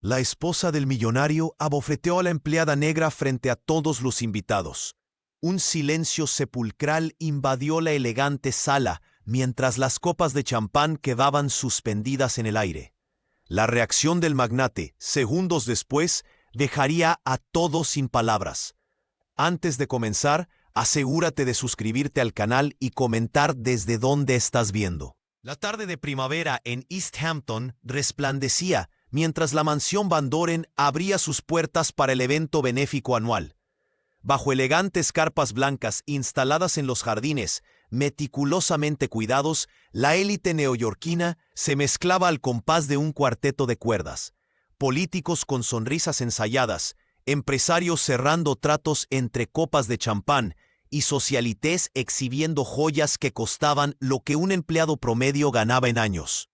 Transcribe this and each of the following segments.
La esposa del millonario abofeteó a la empleada negra frente a todos los invitados. Un silencio sepulcral invadió la elegante sala mientras las copas de champán quedaban suspendidas en el aire. La reacción del magnate, segundos después, dejaría a todos sin palabras. Antes de comenzar, asegúrate de suscribirte al canal y comentar desde dónde estás viendo. La tarde de primavera en East Hampton resplandecía mientras la mansión Van Doren abría sus puertas para el evento benéfico anual. Bajo elegantes carpas blancas instaladas en los jardines, meticulosamente cuidados, la élite neoyorquina se mezclaba al compás de un cuarteto de cuerdas. Políticos con sonrisas ensayadas, empresarios cerrando tratos entre copas de champán y socialités exhibiendo joyas que costaban lo que un empleado promedio ganaba en años.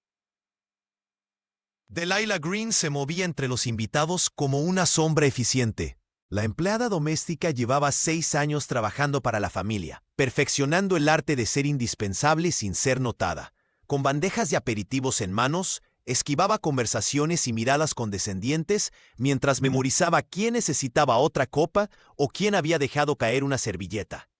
Delilah Green se movía entre los invitados como una sombra eficiente. La empleada doméstica llevaba 6 años trabajando para la familia, perfeccionando el arte de ser indispensable sin ser notada. Con bandejas de aperitivos en manos, esquivaba conversaciones y miradas condescendientes mientras memorizaba quién necesitaba otra copa o quién había dejado caer una servilleta.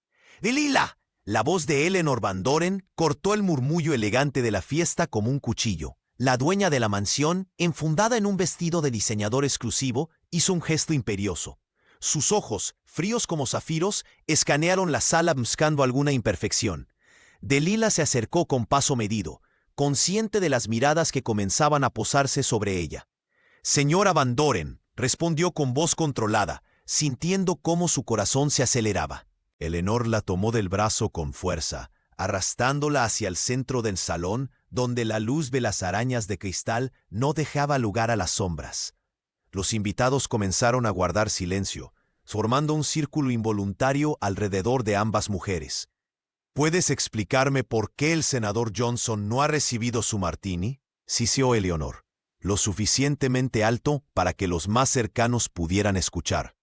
¡Delilah! La voz de Eleanor Van Doren cortó el murmullo elegante de la fiesta como un cuchillo. La dueña de la mansión, enfundada en un vestido de diseñador exclusivo, hizo un gesto imperioso. Sus ojos, fríos como zafiros, escanearon la sala buscando alguna imperfección. Delilah se acercó con paso medido, consciente de las miradas que comenzaban a posarse sobre ella. «Señora Van Doren», respondió con voz controlada, sintiendo cómo su corazón se aceleraba. Eleanor la tomó del brazo con fuerza, arrastrándola hacia el centro del salón, donde la luz de las arañas de cristal no dejaba lugar a las sombras. Los invitados comenzaron a guardar silencio, formando un círculo involuntario alrededor de ambas mujeres. ¿Puedes explicarme por qué el senador Johnson no ha recibido su martini?, siseó Eleanor, lo suficientemente alto para que los más cercanos pudieran escuchar.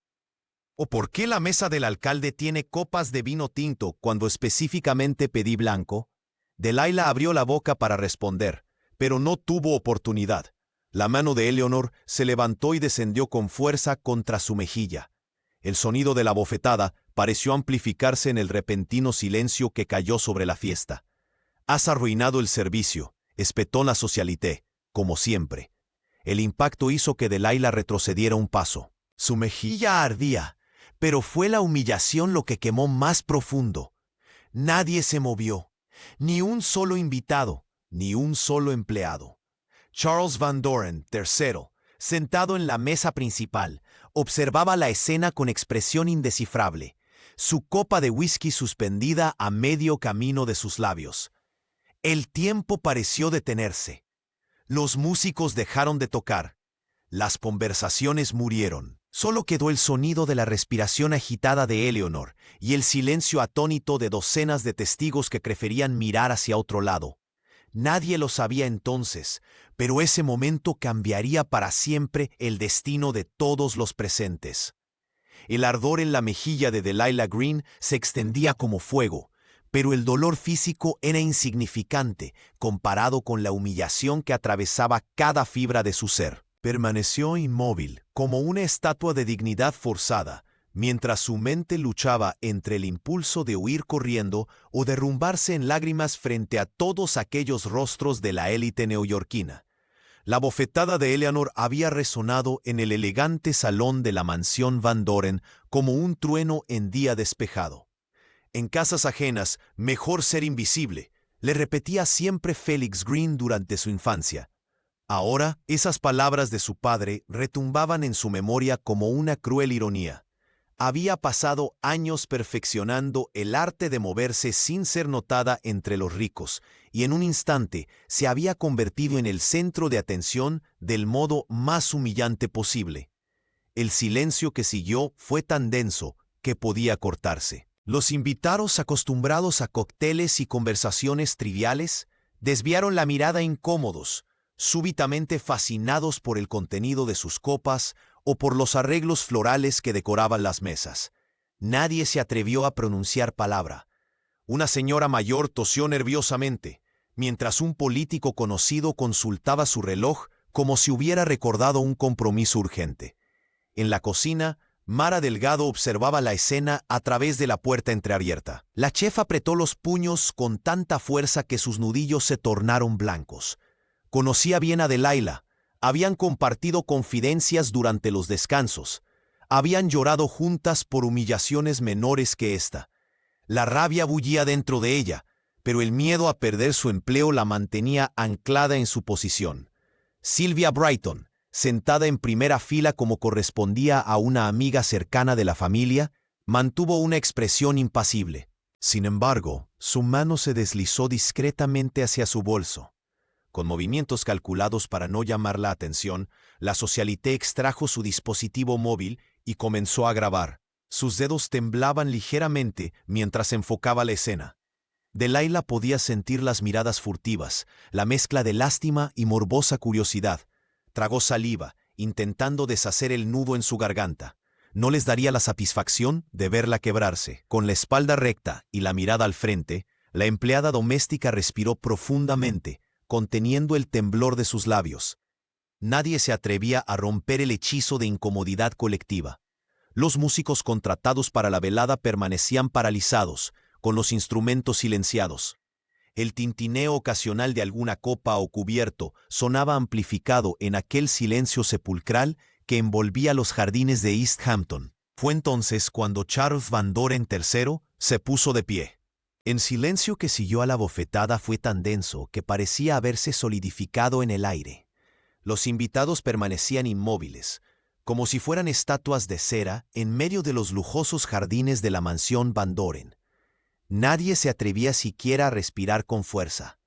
¿O por qué la mesa del alcalde tiene copas de vino tinto cuando específicamente pedí blanco? Delilah abrió la boca para responder, pero no tuvo oportunidad. La mano de Eleanor se levantó y descendió con fuerza contra su mejilla. El sonido de la bofetada pareció amplificarse en el repentino silencio que cayó sobre la fiesta. «Has arruinado el servicio», espetó la socialité, como siempre. El impacto hizo que Delilah retrocediera un paso. Su mejilla ardía, pero fue la humillación lo que quemó más profundo. Nadie se movió. Ni un solo invitado, ni un solo empleado. Charles Van Doren, tercero, sentado en la mesa principal, observaba la escena con expresión indescifrable, su copa de whisky suspendida a medio camino de sus labios. El tiempo pareció detenerse. Los músicos dejaron de tocar. Las conversaciones murieron. Solo quedó el sonido de la respiración agitada de Eleanor y el silencio atónito de docenas de testigos que preferían mirar hacia otro lado. Nadie lo sabía entonces, pero ese momento cambiaría para siempre el destino de todos los presentes. El ardor en la mejilla de Delilah Green se extendía como fuego, pero el dolor físico era insignificante comparado con la humillación que atravesaba cada fibra de su ser. Permaneció inmóvil, como una estatua de dignidad forzada, mientras su mente luchaba entre el impulso de huir corriendo o derrumbarse en lágrimas frente a todos aquellos rostros de la élite neoyorquina. La bofetada de Eleanor había resonado en el elegante salón de la mansión Van Doren como un trueno en día despejado. En casas ajenas, mejor ser invisible, le repetía siempre Felix Green durante su infancia. Ahora, esas palabras de su padre retumbaban en su memoria como una cruel ironía. Había pasado años perfeccionando el arte de moverse sin ser notada entre los ricos, y en un instante se había convertido en el centro de atención del modo más humillante posible. El silencio que siguió fue tan denso que podía cortarse. Los invitados, acostumbrados a cócteles y conversaciones triviales, desviaron la mirada incómodos, súbitamente fascinados por el contenido de sus copas o por los arreglos florales que decoraban las mesas. Nadie se atrevió a pronunciar palabra. Una señora mayor tosió nerviosamente, mientras un político conocido consultaba su reloj como si hubiera recordado un compromiso urgente. En la cocina, Mara Delgado observaba la escena a través de la puerta entreabierta. La chef apretó los puños con tanta fuerza que sus nudillos se tornaron blancos. Conocía bien a Delilah. Habían compartido confidencias durante los descansos. Habían llorado juntas por humillaciones menores que esta. La rabia bullía dentro de ella, pero el miedo a perder su empleo la mantenía anclada en su posición. Sylvia Brighton, sentada en primera fila como correspondía a una amiga cercana de la familia, mantuvo una expresión impasible. Sin embargo, su mano se deslizó discretamente hacia su bolso. Con movimientos calculados para no llamar la atención, la socialité extrajo su dispositivo móvil y comenzó a grabar. Sus dedos temblaban ligeramente mientras enfocaba la escena. Delilah podía sentir las miradas furtivas, la mezcla de lástima y morbosa curiosidad. Tragó saliva, intentando deshacer el nudo en su garganta. No les daría la satisfacción de verla quebrarse. Con la espalda recta y la mirada al frente, la empleada doméstica respiró profundamente, conteniendo el temblor de sus labios. Nadie se atrevía a romper el hechizo de incomodidad colectiva. Los músicos contratados para la velada permanecían paralizados, con los instrumentos silenciados. El tintineo ocasional de alguna copa o cubierto sonaba amplificado en aquel silencio sepulcral que envolvía los jardines de East Hampton. Fue entonces cuando Charles Van Doren III se puso de pie. El silencio que siguió a la bofetada fue tan denso que parecía haberse solidificado en el aire. Los invitados permanecían inmóviles, como si fueran estatuas de cera en medio de los lujosos jardines de la mansión Van Doren. Nadie se atrevía siquiera a respirar con fuerza.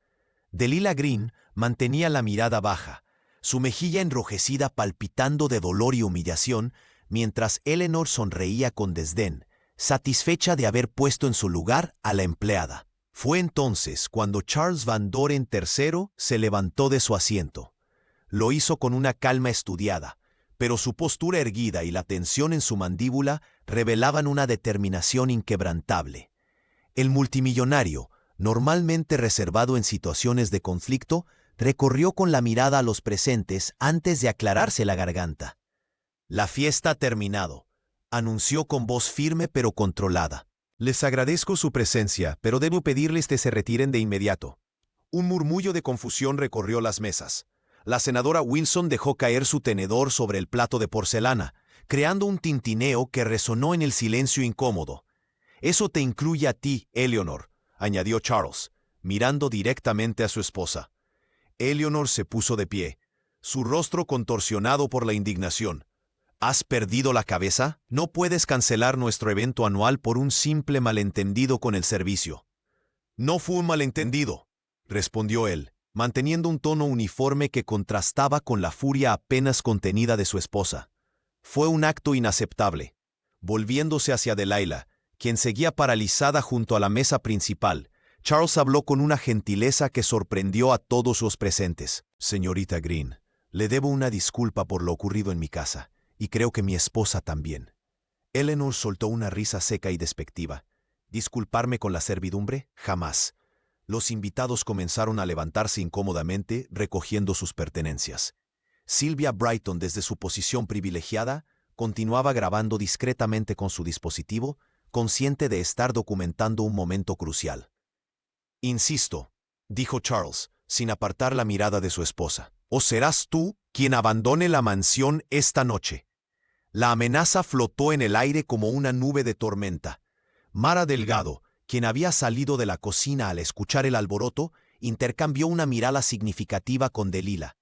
Delilah Green mantenía la mirada baja, su mejilla enrojecida palpitando de dolor y humillación, mientras Eleanor sonreía con desdén, satisfecha de haber puesto en su lugar a la empleada. Fue entonces cuando Charles Van Doren III se levantó de su asiento. Lo hizo con una calma estudiada, pero su postura erguida y la tensión en su mandíbula revelaban una determinación inquebrantable. El multimillonario, normalmente reservado en situaciones de conflicto, recorrió con la mirada a los presentes antes de aclararse la garganta. «La fiesta ha terminado», anunció con voz firme pero controlada. «Les agradezco su presencia, pero debo pedirles que se retiren de inmediato». Un murmullo de confusión recorrió las mesas. La senadora Wilson dejó caer su tenedor sobre el plato de porcelana, creando un tintineo que resonó en el silencio incómodo. «Eso te incluye a ti, Eleanor», añadió Charles, mirando directamente a su esposa. Eleanor se puso de pie, su rostro contorsionado por la indignación. ¿Has perdido la cabeza? No puedes cancelar nuestro evento anual por un simple malentendido con el servicio. «No fue un malentendido», respondió él, manteniendo un tono uniforme que contrastaba con la furia apenas contenida de su esposa. «Fue un acto inaceptable». Volviéndose hacia Delilah, quien seguía paralizada junto a la mesa principal, Charles habló con una gentileza que sorprendió a todos los presentes. «Señorita Green, le debo una disculpa por lo ocurrido en mi casa, y creo que mi esposa también». Eleanor soltó una risa seca y despectiva. «¿Disculparme con la servidumbre? Jamás». Los invitados comenzaron a levantarse incómodamente, recogiendo sus pertenencias. Sylvia Brighton, desde su posición privilegiada, continuaba grabando discretamente con su dispositivo, consciente de estar documentando un momento crucial. «Insisto», dijo Charles, sin apartar la mirada de su esposa, «o serás tú quien abandone la mansión esta noche». La amenaza flotó en el aire como una nube de tormenta. Mara Delgado, quien había salido de la cocina al escuchar el alboroto, intercambió una mirada significativa con Delilah.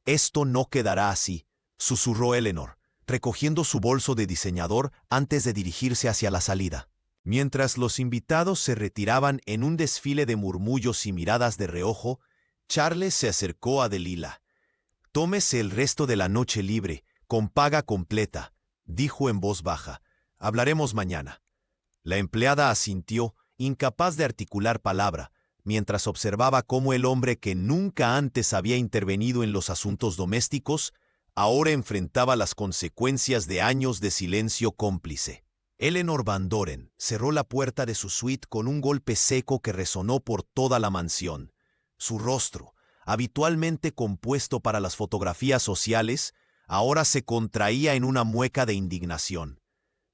«Esto no quedará así», susurró Eleanor, recogiendo su bolso de diseñador antes de dirigirse hacia la salida. Mientras los invitados se retiraban en un desfile de murmullos y miradas de reojo, Charles se acercó a Delilah. «Tómese el resto de la noche libre, con paga completa», dijo en voz baja. «Hablaremos mañana». La empleada asintió, incapaz de articular palabra, mientras observaba cómo el hombre que nunca antes había intervenido en los asuntos domésticos ahora enfrentaba las consecuencias de años de silencio cómplice. Eleanor Van Doren cerró la puerta de su suite con un golpe seco que resonó por toda la mansión. Su rostro, habitualmente compuesto para las fotografías sociales, ahora se contraía en una mueca de indignación.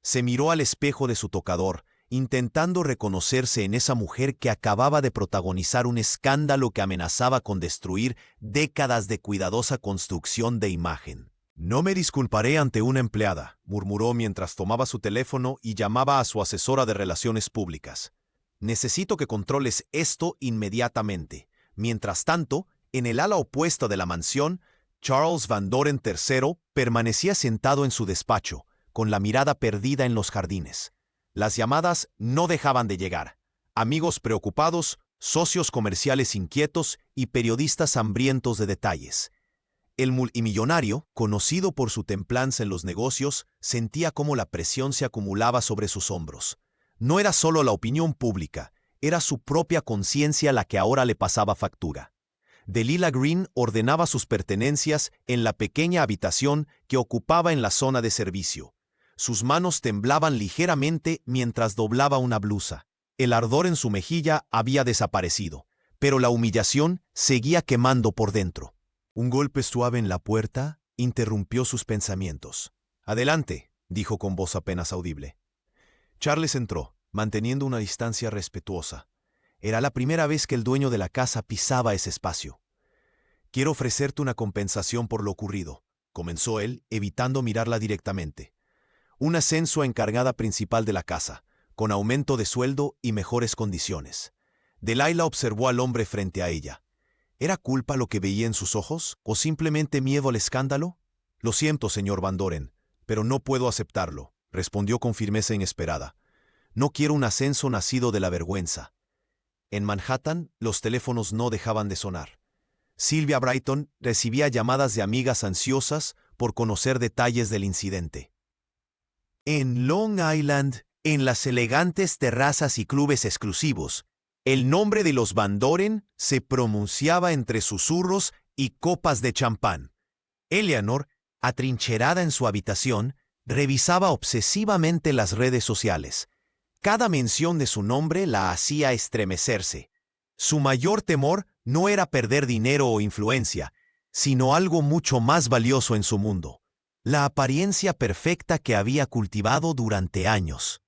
Se miró al espejo de su tocador, intentando reconocerse en esa mujer que acababa de protagonizar un escándalo que amenazaba con destruir décadas de cuidadosa construcción de imagen. «No me disculparé ante una empleada», murmuró mientras tomaba su teléfono y llamaba a su asesora de relaciones públicas. «Necesito que controles esto inmediatamente». Mientras tanto, en el ala opuesta de la mansión, Charles Van Doren III permanecía sentado en su despacho, con la mirada perdida en los jardines. Las llamadas no dejaban de llegar. Amigos preocupados, socios comerciales inquietos y periodistas hambrientos de detalles. El multimillonario, conocido por su templanza en los negocios, sentía cómo la presión se acumulaba sobre sus hombros. No era solo la opinión pública, era su propia conciencia la que ahora le pasaba factura. Delilah Green ordenaba sus pertenencias en la pequeña habitación que ocupaba en la zona de servicio. Sus manos temblaban ligeramente mientras doblaba una blusa. El ardor en su mejilla había desaparecido, pero la humillación seguía quemando por dentro. Un golpe suave en la puerta interrumpió sus pensamientos. «Adelante», dijo con voz apenas audible. Charles entró, manteniendo una distancia respetuosa. Era la primera vez que el dueño de la casa pisaba ese espacio. «Quiero ofrecerte una compensación por lo ocurrido», comenzó él, evitando mirarla directamente. «Un ascenso a encargada principal de la casa, con aumento de sueldo y mejores condiciones». Delilah observó al hombre frente a ella. ¿Era culpa lo que veía en sus ojos, o simplemente miedo al escándalo? «Lo siento, señor Van Doren, pero no puedo aceptarlo», respondió con firmeza inesperada. «No quiero un ascenso nacido de la vergüenza». En Manhattan, los teléfonos no dejaban de sonar. Sylvia Brighton recibía llamadas de amigas ansiosas por conocer detalles del incidente. En Long Island, en las elegantes terrazas y clubes exclusivos, el nombre de los Van Doren se pronunciaba entre susurros y copas de champán. Eleanor, atrincherada en su habitación, revisaba obsesivamente las redes sociales. Cada mención de su nombre la hacía estremecerse. Su mayor temor no era perder dinero o influencia, sino algo mucho más valioso en su mundo: la apariencia perfecta que había cultivado durante años.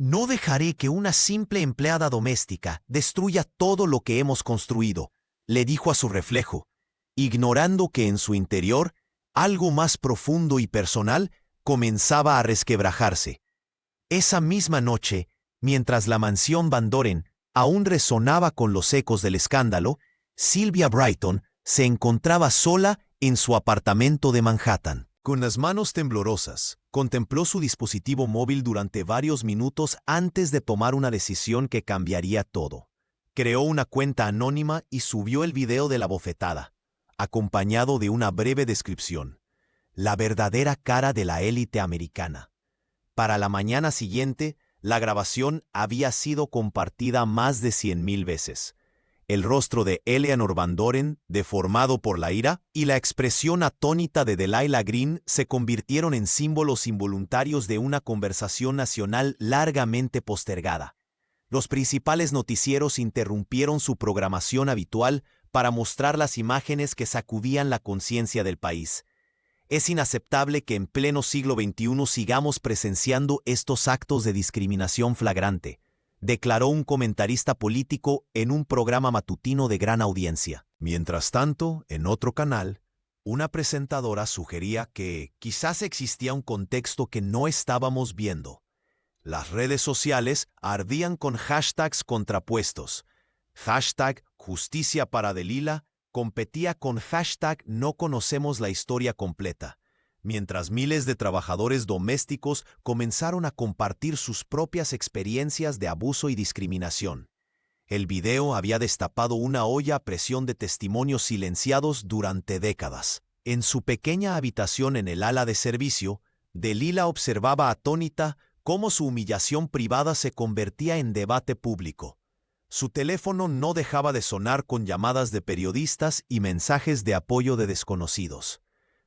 «No dejaré que una simple empleada doméstica destruya todo lo que hemos construido», le dijo a su reflejo, ignorando que en su interior algo más profundo y personal comenzaba a resquebrajarse. Esa misma noche, mientras la mansión Van Doren aún resonaba con los ecos del escándalo, Sylvia Brighton se encontraba sola en su apartamento de Manhattan. Con las manos temblorosas, contempló su dispositivo móvil durante varios minutos antes de tomar una decisión que cambiaría todo. Creó una cuenta anónima y subió el video de la bofetada, acompañado de una breve descripción: la verdadera cara de la élite americana. Para la mañana siguiente, la grabación había sido compartida más de 100,000 veces. El rostro de Eleanor Van Doren, deformado por la ira, y la expresión atónita de Delilah Green se convirtieron en símbolos involuntarios de una conversación nacional largamente postergada. Los principales noticieros interrumpieron su programación habitual para mostrar las imágenes que sacudían la conciencia del país. «Es inaceptable que en pleno siglo XXI sigamos presenciando estos actos de discriminación flagrante», declaró un comentarista político en un programa matutino de gran audiencia. Mientras tanto, en otro canal, una presentadora sugería que quizás existía un contexto que no estábamos viendo. Las redes sociales ardían con hashtags contrapuestos. Hashtag Justicia para Delilah competía con hashtag No conocemos la historia completa, mientras miles de trabajadores domésticos comenzaron a compartir sus propias experiencias de abuso y discriminación. El video había destapado una olla a presión de testimonios silenciados durante décadas. En su pequeña habitación en el ala de servicio, Delilah observaba atónita cómo su humillación privada se convertía en debate público. Su teléfono no dejaba de sonar con llamadas de periodistas y mensajes de apoyo de desconocidos.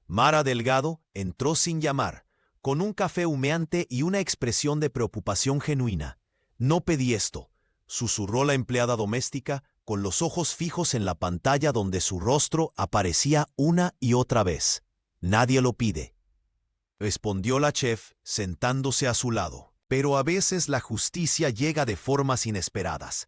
Mara Delgado entró sin llamar, con un café humeante y una expresión de preocupación genuina. «No pedí esto», susurró la empleada doméstica, con los ojos fijos en la pantalla donde su rostro aparecía una y otra vez. «Nadie lo pide», respondió la chef, sentándose a su lado. Pero a veces la justicia llega de formas inesperadas.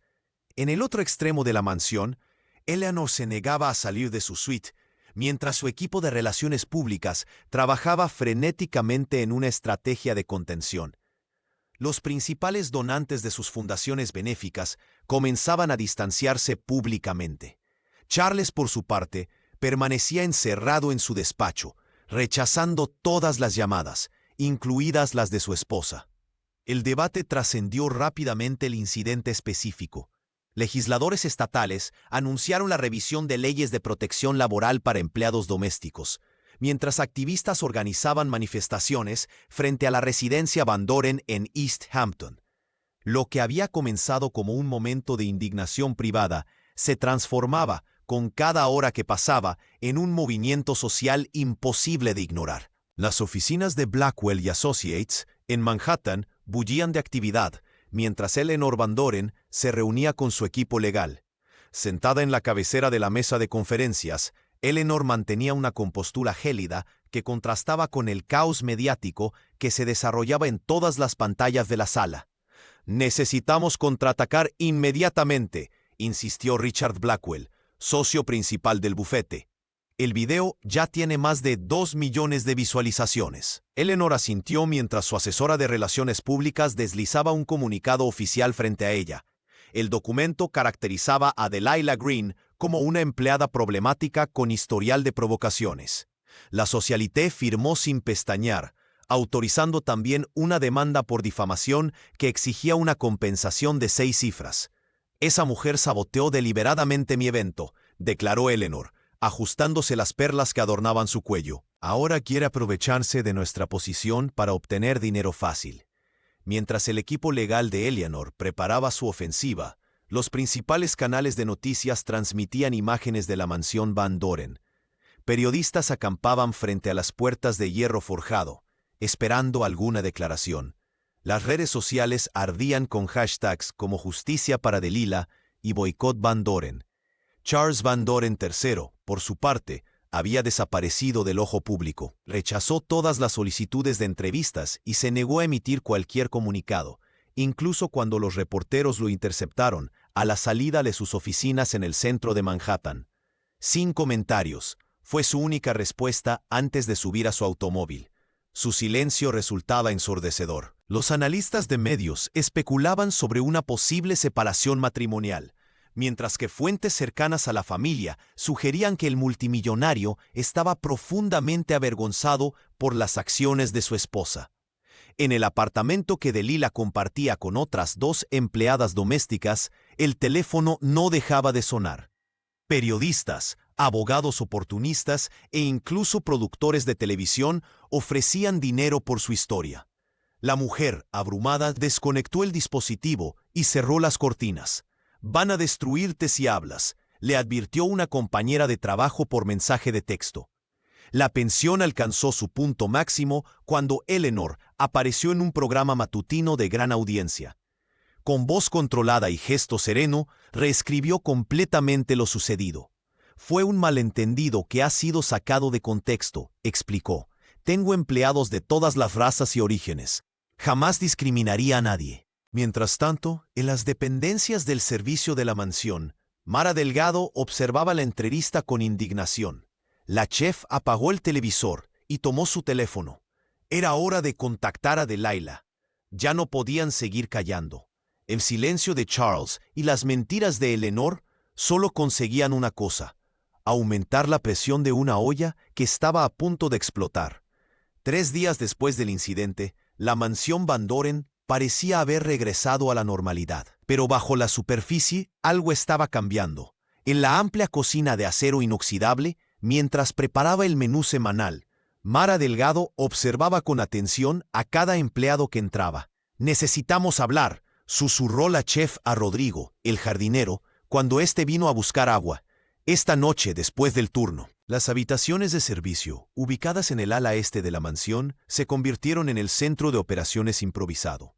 En el otro extremo de la mansión, Eleanor se negaba a salir de su suite, mientras su equipo de relaciones públicas trabajaba frenéticamente en una estrategia de contención. Los principales donantes de sus fundaciones benéficas comenzaban a distanciarse públicamente. Charles, por su parte, permanecía encerrado en su despacho, rechazando todas las llamadas, incluidas las de su esposa. El debate trascendió rápidamente el incidente específico. Legisladores estatales anunciaron la revisión de leyes de protección laboral para empleados domésticos, mientras activistas organizaban manifestaciones frente a la residencia Van Doren en East Hampton. Lo que había comenzado como un momento de indignación privada se transformaba, con cada hora que pasaba, en un movimiento social imposible de ignorar. Las oficinas de Blackwell y Associates, en Manhattan, bullían de actividad, mientras Eleanor Van Doren se reunía con su equipo legal. Sentada en la cabecera de la mesa de conferencias, Eleanor mantenía una compostura gélida que contrastaba con el caos mediático que se desarrollaba en todas las pantallas de la sala. «Necesitamos contraatacar inmediatamente», insistió Richard Blackwell, socio principal del bufete. «El video ya tiene más de 2 millones de visualizaciones». Eleanor asintió mientras su asesora de relaciones públicas deslizaba un comunicado oficial frente a ella. El documento caracterizaba a Delilah Green como una empleada problemática con historial de provocaciones. La Socialité firmó sin pestañear, autorizando también una demanda por difamación que exigía una compensación de 6 cifras. «Esa mujer saboteó deliberadamente mi evento», declaró Eleanor, ajustándose las perlas que adornaban su cuello. «Ahora quiere aprovecharse de nuestra posición para obtener dinero fácil». Mientras el equipo legal de Eleanor preparaba su ofensiva, los principales canales de noticias transmitían imágenes de la mansión Van Doren. Periodistas acampaban frente a las puertas de hierro forjado, esperando alguna declaración. Las redes sociales ardían con hashtags como Justicia para Delilah y Boicot Van Doren. Charles Van Doren III, por su parte, había desaparecido del ojo público. Rechazó todas las solicitudes de entrevistas y se negó a emitir cualquier comunicado, incluso cuando los reporteros lo interceptaron a la salida de sus oficinas en el centro de Manhattan. «Sin comentarios», fue su única respuesta antes de subir a su automóvil. Su silencio resultaba ensordecedor. Los analistas de medios especulaban sobre una posible separación matrimonial, mientras que fuentes cercanas a la familia sugerían que el multimillonario estaba profundamente avergonzado por las acciones de su esposa. En el apartamento que Delilah compartía con otras 2 empleadas domésticas, el teléfono no dejaba de sonar. Periodistas, abogados oportunistas e incluso productores de televisión ofrecían dinero por su historia. La mujer, abrumada, desconectó el dispositivo y cerró las cortinas. «Van a destruirte si hablas», le advirtió una compañera de trabajo por mensaje de texto. La tensión alcanzó su punto máximo cuando Eleanor apareció en un programa matutino de gran audiencia. Con voz controlada y gesto sereno, reescribió completamente lo sucedido. «Fue un malentendido que ha sido sacado de contexto», explicó. «Tengo empleados de todas las razas y orígenes. Jamás discriminaría a nadie». Mientras tanto, en las dependencias del servicio de la mansión, Mara Delgado observaba la entrevista con indignación. La chef apagó el televisor y tomó su teléfono. Era hora de contactar a Delilah. Ya no podían seguir callando. El silencio de Charles y las mentiras de Eleanor solo conseguían una cosa: aumentar la presión de una olla que estaba a punto de explotar. 3 días después del incidente, la mansión Van Doren parecía haber regresado a la normalidad. Pero bajo la superficie, algo estaba cambiando. En la amplia cocina de acero inoxidable, mientras preparaba el menú semanal, Mara Delgado observaba con atención a cada empleado que entraba. «Necesitamos hablar», susurró la chef a Rodrigo, el jardinero, cuando éste vino a buscar agua. «Esta noche, después del turno». Las habitaciones de servicio, ubicadas en el ala este de la mansión, se convirtieron en el centro de operaciones improvisado.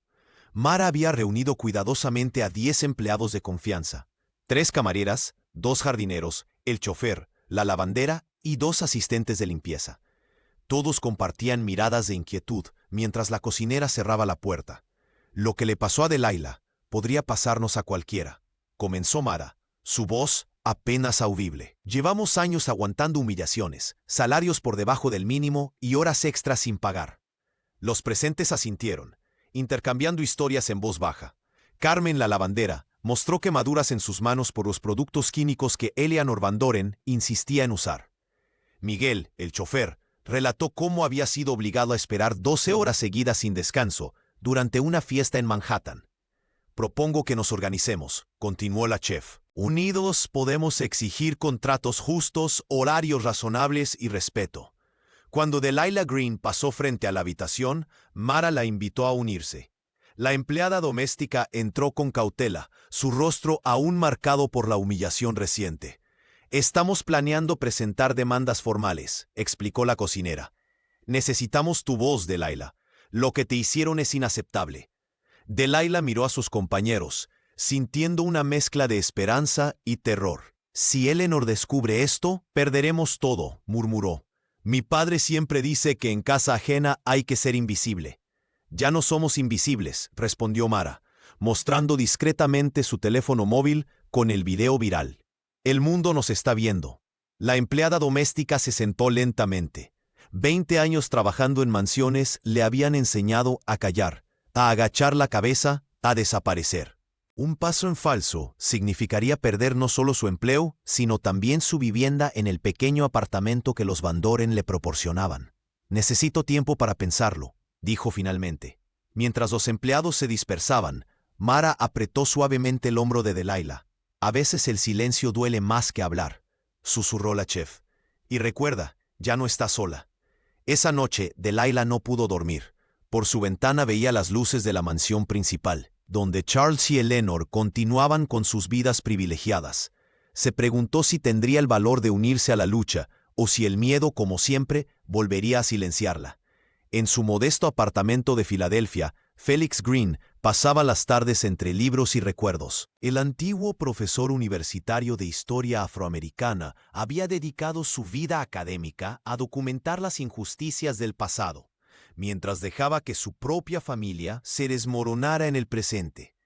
Mara había reunido cuidadosamente a 10 empleados de confianza. 3 camareras, 2 jardineros, el chofer, la lavandera y 2 asistentes de limpieza. Todos compartían miradas de inquietud mientras la cocinera cerraba la puerta. Lo que le pasó a Delilah podría pasarnos a cualquiera, comenzó Mara, su voz apenas audible. Llevamos años aguantando humillaciones, salarios por debajo del mínimo y horas extras sin pagar. Los presentes asintieron, intercambiando historias en voz baja. Carmen, la lavandera, mostró quemaduras en sus manos por los productos químicos que Eleanor Van Doren insistía en usar. Miguel, el chofer, relató cómo había sido obligado a esperar 12 horas seguidas sin descanso durante una fiesta en Manhattan. Propongo que nos organicemos, continuó la chef. Unidos podemos exigir contratos justos, horarios razonables y respeto. Cuando Delilah Green pasó frente a la habitación, Mara la invitó a unirse. La empleada doméstica entró con cautela, su rostro aún marcado por la humillación reciente. Estamos planeando presentar demandas formales, explicó la cocinera. Necesitamos tu voz, Delilah. Lo que te hicieron es inaceptable. Delilah miró a sus compañeros, sintiendo una mezcla de esperanza y terror. Si Eleanor descubre esto, perderemos todo, murmuró. Mi padre siempre dice que en casa ajena hay que ser invisible. Ya no somos invisibles, respondió Mara, mostrando discretamente su teléfono móvil con el video viral. El mundo nos está viendo. La empleada doméstica se sentó lentamente. 20 años trabajando en mansiones le habían enseñado a callar, a agachar la cabeza, a desaparecer. Un paso en falso significaría perder no solo su empleo, sino también su vivienda en el pequeño apartamento que los Van Doren le proporcionaban. Necesito tiempo para pensarlo, dijo finalmente. Mientras los empleados se dispersaban, Mara apretó suavemente el hombro de Delilah. A veces el silencio duele más que hablar, susurró la chef. Y recuerda, ya no está sola. Esa noche, Delilah no pudo dormir. Por su ventana veía las luces de la mansión principal, donde Charles y Eleanor continuaban con sus vidas privilegiadas. Se preguntó si tendría el valor de unirse a la lucha, o si el miedo, como siempre, volvería a silenciarla. En su modesto apartamento de Filadelfia, Felix Green pasaba las tardes entre libros y recuerdos. El antiguo profesor universitario de historia afroamericana había dedicado su vida académica a documentar las injusticias del pasado, mientras dejaba que su propia familia se desmoronara en el presente.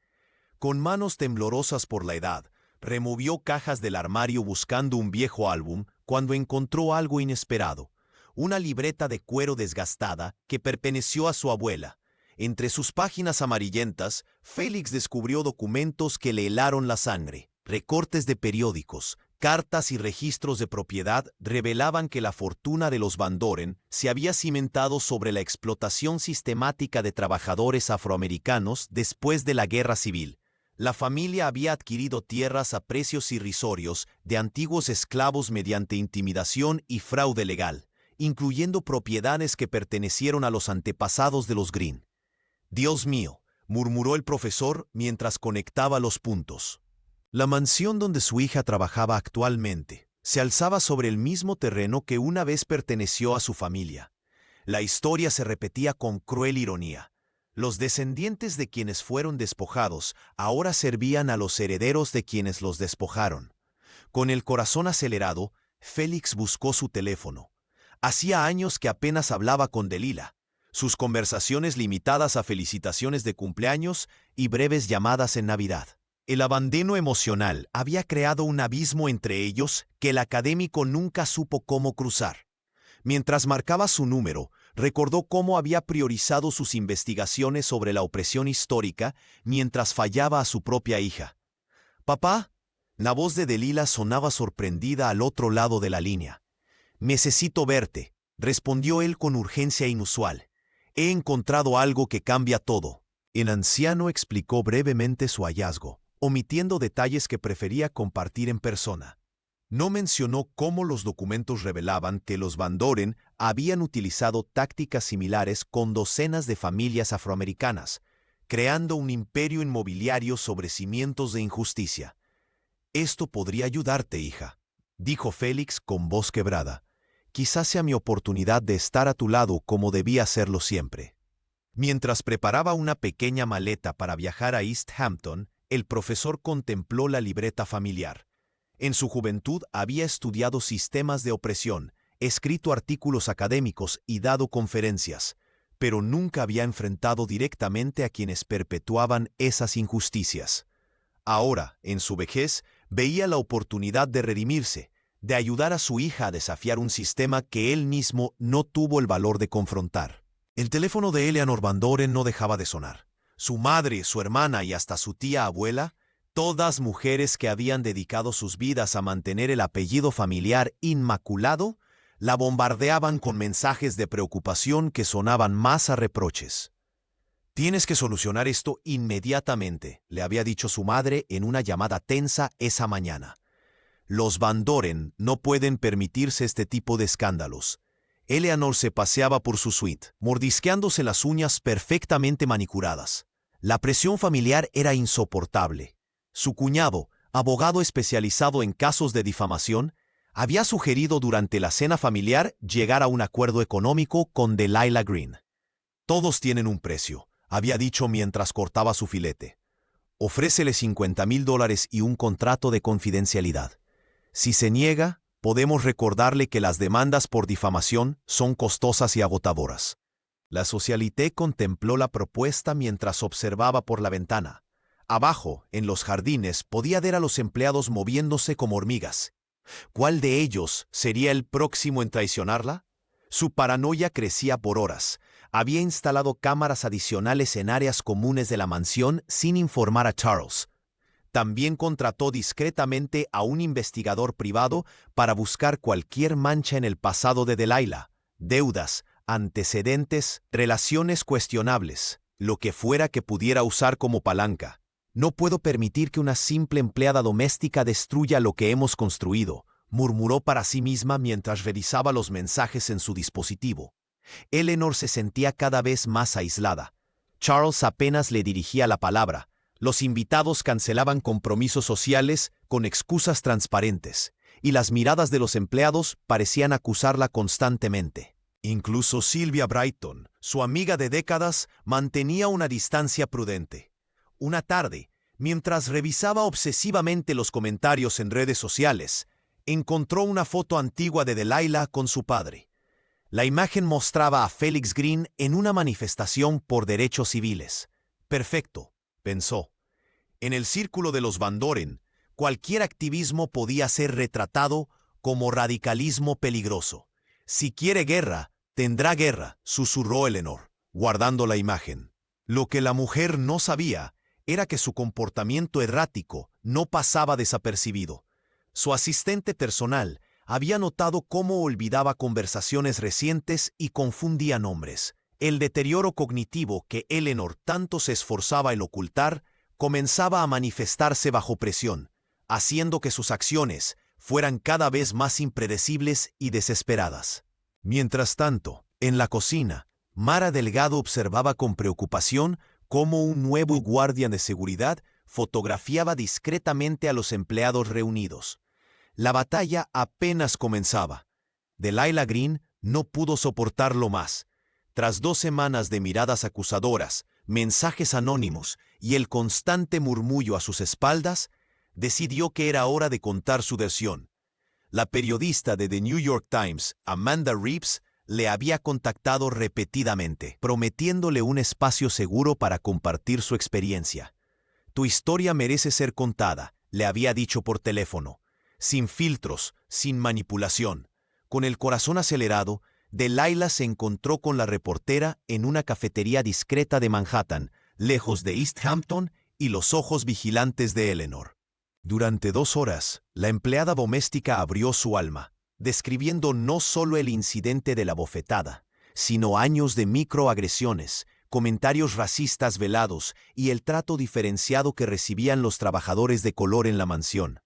Con manos temblorosas por la edad, removió cajas del armario buscando un viejo álbum cuando encontró algo inesperado, una libreta de cuero desgastada que perteneció a su abuela. Entre sus páginas amarillentas, Félix descubrió documentos que le helaron la sangre. Recortes de periódicos, cartas y registros de propiedad revelaban que la fortuna de los Van Doren se había cimentado sobre la explotación sistemática de trabajadores afroamericanos después de la Guerra Civil. La familia había adquirido tierras a precios irrisorios de antiguos esclavos mediante intimidación y fraude legal, incluyendo propiedades que pertenecieron a los antepasados de los Green. Dios mío, murmuró el profesor mientras conectaba los puntos. La mansión donde su hija trabajaba actualmente se alzaba sobre el mismo terreno que una vez perteneció a su familia. La historia se repetía con cruel ironía. Los descendientes de quienes fueron despojados ahora servían a los herederos de quienes los despojaron. Con el corazón acelerado, Félix buscó su teléfono. Hacía años que apenas hablaba con Delilah. Sus conversaciones limitadas a felicitaciones de cumpleaños y breves llamadas en Navidad. El abandono emocional había creado un abismo entre ellos que el académico nunca supo cómo cruzar. Mientras marcaba su número, recordó cómo había priorizado sus investigaciones sobre la opresión histórica mientras fallaba a su propia hija. «Papá», la voz de Delilah sonaba sorprendida al otro lado de la línea. «Necesito verte», respondió él con urgencia inusual. «He encontrado algo que cambia todo». El anciano explicó brevemente su hallazgo, omitiendo detalles que prefería compartir en persona. No mencionó cómo los documentos revelaban que los Van Doren habían utilizado tácticas similares con docenas de familias afroamericanas, creando un imperio inmobiliario sobre cimientos de injusticia. «Esto podría ayudarte, hija», dijo Félix con voz quebrada. «Quizás sea mi oportunidad de estar a tu lado como debía hacerlo siempre». Mientras preparaba una pequeña maleta para viajar a East Hampton, El profesor contempló la libreta familiar. En su juventud había estudiado sistemas de opresión, escrito artículos académicos y dado conferencias, pero nunca había enfrentado directamente a quienes perpetuaban esas injusticias. Ahora, en su vejez, veía la oportunidad de redimirse, de ayudar a su hija a desafiar un sistema que él mismo no tuvo el valor de confrontar. El teléfono de Eleanor Van Doren no dejaba de sonar. Su madre, su hermana y hasta su tía abuela, todas mujeres que habían dedicado sus vidas a mantener el apellido familiar inmaculado, la bombardeaban con mensajes de preocupación que sonaban más a reproches. «Tienes que solucionar esto inmediatamente», le había dicho su madre en una llamada tensa esa mañana. Los Van Doren no pueden permitirse este tipo de escándalos. Eleanor se paseaba por su suite, mordisqueándose las uñas perfectamente manicuradas. La presión familiar era insoportable. Su cuñado, abogado especializado en casos de difamación, había sugerido durante la cena familiar llegar a un acuerdo económico con Delilah Green. «Todos tienen un precio», había dicho mientras cortaba su filete. «Ofrécele $50,000 y un contrato de confidencialidad. Si se niega, podemos recordarle que las demandas por difamación son costosas y agotadoras». La socialité contempló la propuesta mientras observaba por la ventana. Abajo, en los jardines, podía ver a los empleados moviéndose como hormigas. ¿Cuál de ellos sería el próximo en traicionarla? Su paranoia crecía por horas. Había instalado cámaras adicionales en áreas comunes de la mansión sin informar a Charles. También contrató discretamente a un investigador privado para buscar cualquier mancha en el pasado de Delilah, deudas, antecedentes, relaciones cuestionables, lo que fuera que pudiera usar como palanca. «No puedo permitir que una simple empleada doméstica destruya lo que hemos construido», murmuró para sí misma mientras revisaba los mensajes en su dispositivo. Eleanor se sentía cada vez más aislada. Charles apenas le dirigía la palabra. Los invitados cancelaban compromisos sociales con excusas transparentes, y las miradas de los empleados parecían acusarla constantemente. Incluso Sylvia Brighton, su amiga de décadas, mantenía una distancia prudente. Una tarde, mientras revisaba obsesivamente los comentarios en redes sociales, encontró una foto antigua de Delilah con su padre. La imagen mostraba a Felix Green en una manifestación por derechos civiles. «Perfecto», pensó. En el círculo de los Van Doren, cualquier activismo podía ser retratado como radicalismo peligroso. «Si quiere guerra, tendrá guerra», susurró Eleanor, guardando la imagen. Lo que la mujer no sabía era que su comportamiento errático no pasaba desapercibido. Su asistente personal había notado cómo olvidaba conversaciones recientes y confundía nombres. El deterioro cognitivo que Eleanor tanto se esforzaba en ocultar comenzaba a manifestarse bajo presión, haciendo que sus acciones fueran cada vez más impredecibles y desesperadas. Mientras tanto, en la cocina, Mara Delgado observaba con preocupación cómo un nuevo guardia de seguridad fotografiaba discretamente a los empleados reunidos. La batalla apenas comenzaba. Delilah Green no pudo soportarlo más. Tras 2 semanas de miradas acusadoras, mensajes anónimos y el constante murmullo a sus espaldas, decidió que era hora de contar su versión. La periodista de The New York Times, Amanda Reeves, le había contactado repetidamente, prometiéndole un espacio seguro para compartir su experiencia. «Tu historia merece ser contada», le había dicho por teléfono, sin filtros, sin manipulación. Con el corazón acelerado, Delilah se encontró con la reportera en una cafetería discreta de Manhattan, lejos de East Hampton y los ojos vigilantes de Eleanor. Durante 2 horas, la empleada doméstica abrió su alma, describiendo no solo el incidente de la bofetada, sino años de microagresiones, comentarios racistas velados y el trato diferenciado que recibían los trabajadores de color en la mansión.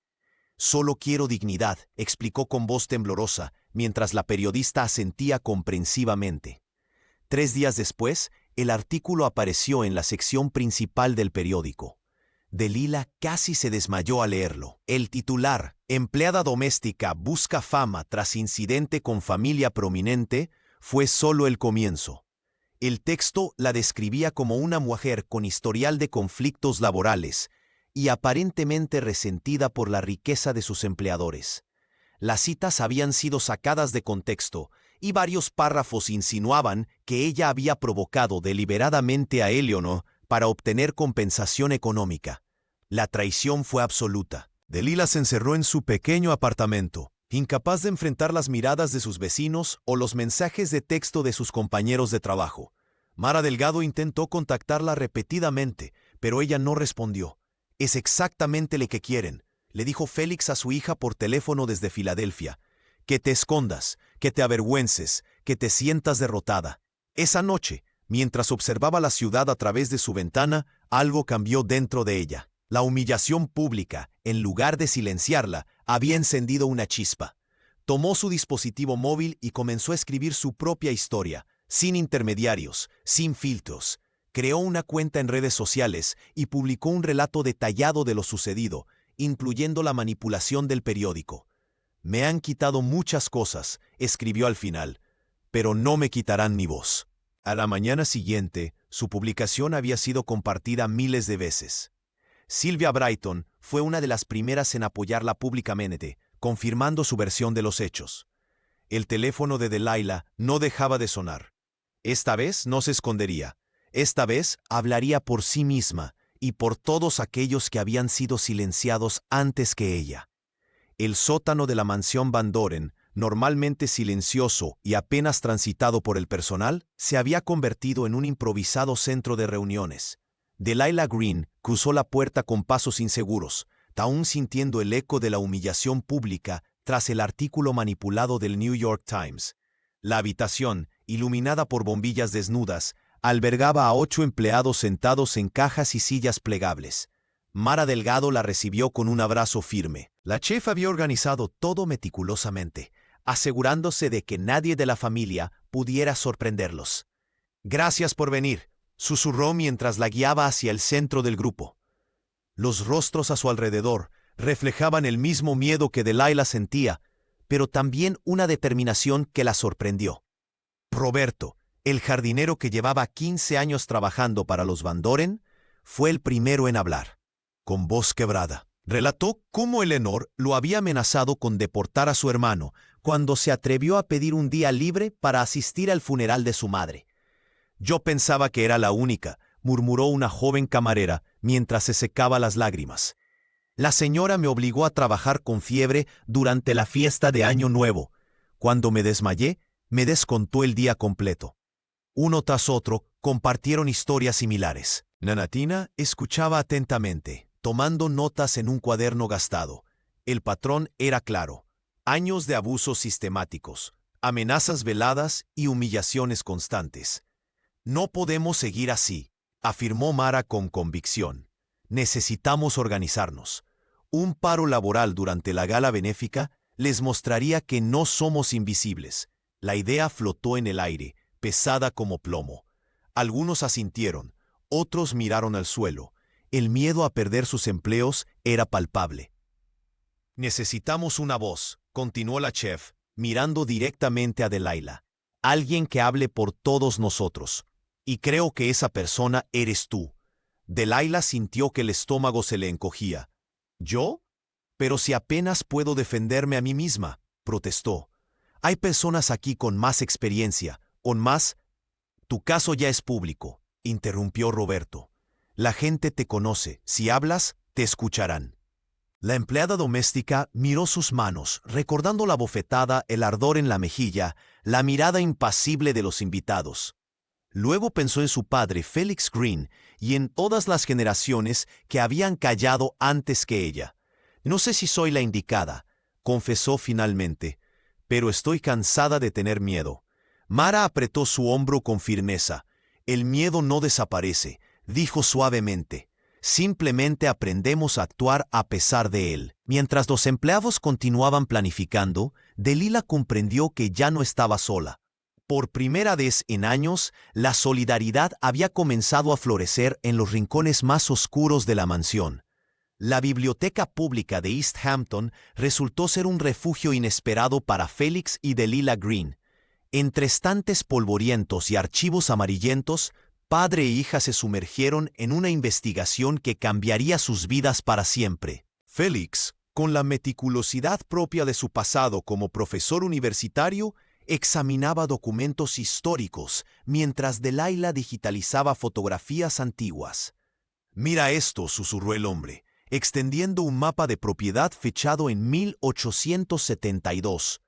«Solo quiero dignidad», explicó con voz temblorosa, mientras la periodista asentía comprensivamente. 3 días después, el artículo apareció en la sección principal del periódico. Delilah casi se desmayó al leerlo. El titular, «Empleada doméstica busca fama tras incidente con familia prominente», fue solo el comienzo. El texto la describía como una mujer con historial de conflictos laborales, y aparentemente resentida por la riqueza de sus empleadores. Las citas habían sido sacadas de contexto, y varios párrafos insinuaban que ella había provocado deliberadamente a Eleanor para obtener compensación económica. La traición fue absoluta. Delilah se encerró en su pequeño apartamento, incapaz de enfrentar las miradas de sus vecinos o los mensajes de texto de sus compañeros de trabajo. Mara Delgado intentó contactarla repetidamente, pero ella no respondió. «Es exactamente lo que quieren», le dijo Félix a su hija por teléfono desde Filadelfia. «Que te escondas, que te avergüences, que te sientas derrotada». Esa noche, mientras observaba la ciudad a través de su ventana, algo cambió dentro de ella. La humillación pública, en lugar de silenciarla, había encendido una chispa. Tomó su dispositivo móvil y comenzó a escribir su propia historia, sin intermediarios, sin filtros. Creó una cuenta en redes sociales y publicó un relato detallado de lo sucedido, incluyendo la manipulación del periódico. «Me han quitado muchas cosas», escribió al final, «pero no me quitarán mi voz». A la mañana siguiente, su publicación había sido compartida miles de veces. Sylvia Brighton fue una de las primeras en apoyarla públicamente, confirmando su versión de los hechos. El teléfono de Delilah no dejaba de sonar. Esta vez no se escondería. Esta vez hablaría por sí misma y por todos aquellos que habían sido silenciados antes que ella. El sótano de la mansión Van Doren, normalmente silencioso y apenas transitado por el personal, se había convertido en un improvisado centro de reuniones. Delilah Green cruzó la puerta con pasos inseguros, aún sintiendo el eco de la humillación pública tras el artículo manipulado del New York Times. La habitación, iluminada por bombillas desnudas, albergaba a 8 empleados sentados en cajas y sillas plegables. Mara Delgado la recibió con un abrazo firme. La chef había organizado todo meticulosamente, asegurándose de que nadie de la familia pudiera sorprenderlos. «Gracias por venir», susurró mientras la guiaba hacia el centro del grupo. Los rostros a su alrededor reflejaban el mismo miedo que Delilah sentía, pero también una determinación que la sorprendió. Roberto, el jardinero que llevaba 15 años trabajando para los Van Doren, fue el primero en hablar. Con voz quebrada, relató cómo Eleanor lo había amenazado con deportar a su hermano cuando se atrevió a pedir un día libre para asistir al funeral de su madre. «Yo pensaba que era la única», murmuró una joven camarera mientras se secaba las lágrimas. «La señora me obligó a trabajar con fiebre durante la fiesta de Año Nuevo. Cuando me desmayé, me descontó el día completo». Uno tras otro compartieron historias similares. Nanatina escuchaba atentamente, tomando notas en un cuaderno gastado. El patrón era claro: años de abusos sistemáticos, amenazas veladas y humillaciones constantes. «No podemos seguir así», afirmó Mara con convicción. «Necesitamos organizarnos. Un paro laboral durante la gala benéfica les mostraría que no somos invisibles». La idea flotó en el aire, pesada como plomo. Algunos asintieron, otros miraron al suelo. El miedo a perder sus empleos era palpable. «Necesitamos una voz», continuó la chef, mirando directamente a Delilah. «Alguien que hable por todos nosotros. Y creo que esa persona eres tú». Delilah sintió que el estómago se le encogía. «¿Yo? Pero si apenas puedo defenderme a mí misma», protestó. «Hay personas aquí con más experiencia, con más...» «Tu caso ya es público», interrumpió Roberto. «La gente te conoce. Si hablas, te escucharán». La empleada doméstica miró sus manos, recordando la bofetada, el ardor en la mejilla, la mirada impasible de los invitados. Luego pensó en su padre, Felix Green, y en todas las generaciones que habían callado antes que ella. «No sé si soy la indicada», confesó finalmente, «pero estoy cansada de tener miedo». Mara apretó su hombro con firmeza. «El miedo no desaparece», dijo suavemente. «Simplemente aprendemos a actuar a pesar de él». Mientras los empleados continuaban planificando, Delilah comprendió que ya no estaba sola. Por primera vez en años, la solidaridad había comenzado a florecer en los rincones más oscuros de la mansión. La biblioteca pública de East Hampton resultó ser un refugio inesperado para Felix y Delilah Green. Entre estantes polvorientos y archivos amarillentos, Padre e hija se sumergieron en una investigación que cambiaría sus vidas para siempre. Félix, con la meticulosidad propia de su pasado como profesor universitario, examinaba documentos históricos mientras Delilah digitalizaba fotografías antiguas. «Mira esto», susurró el hombre, extendiendo un mapa de propiedad fechado en 1872.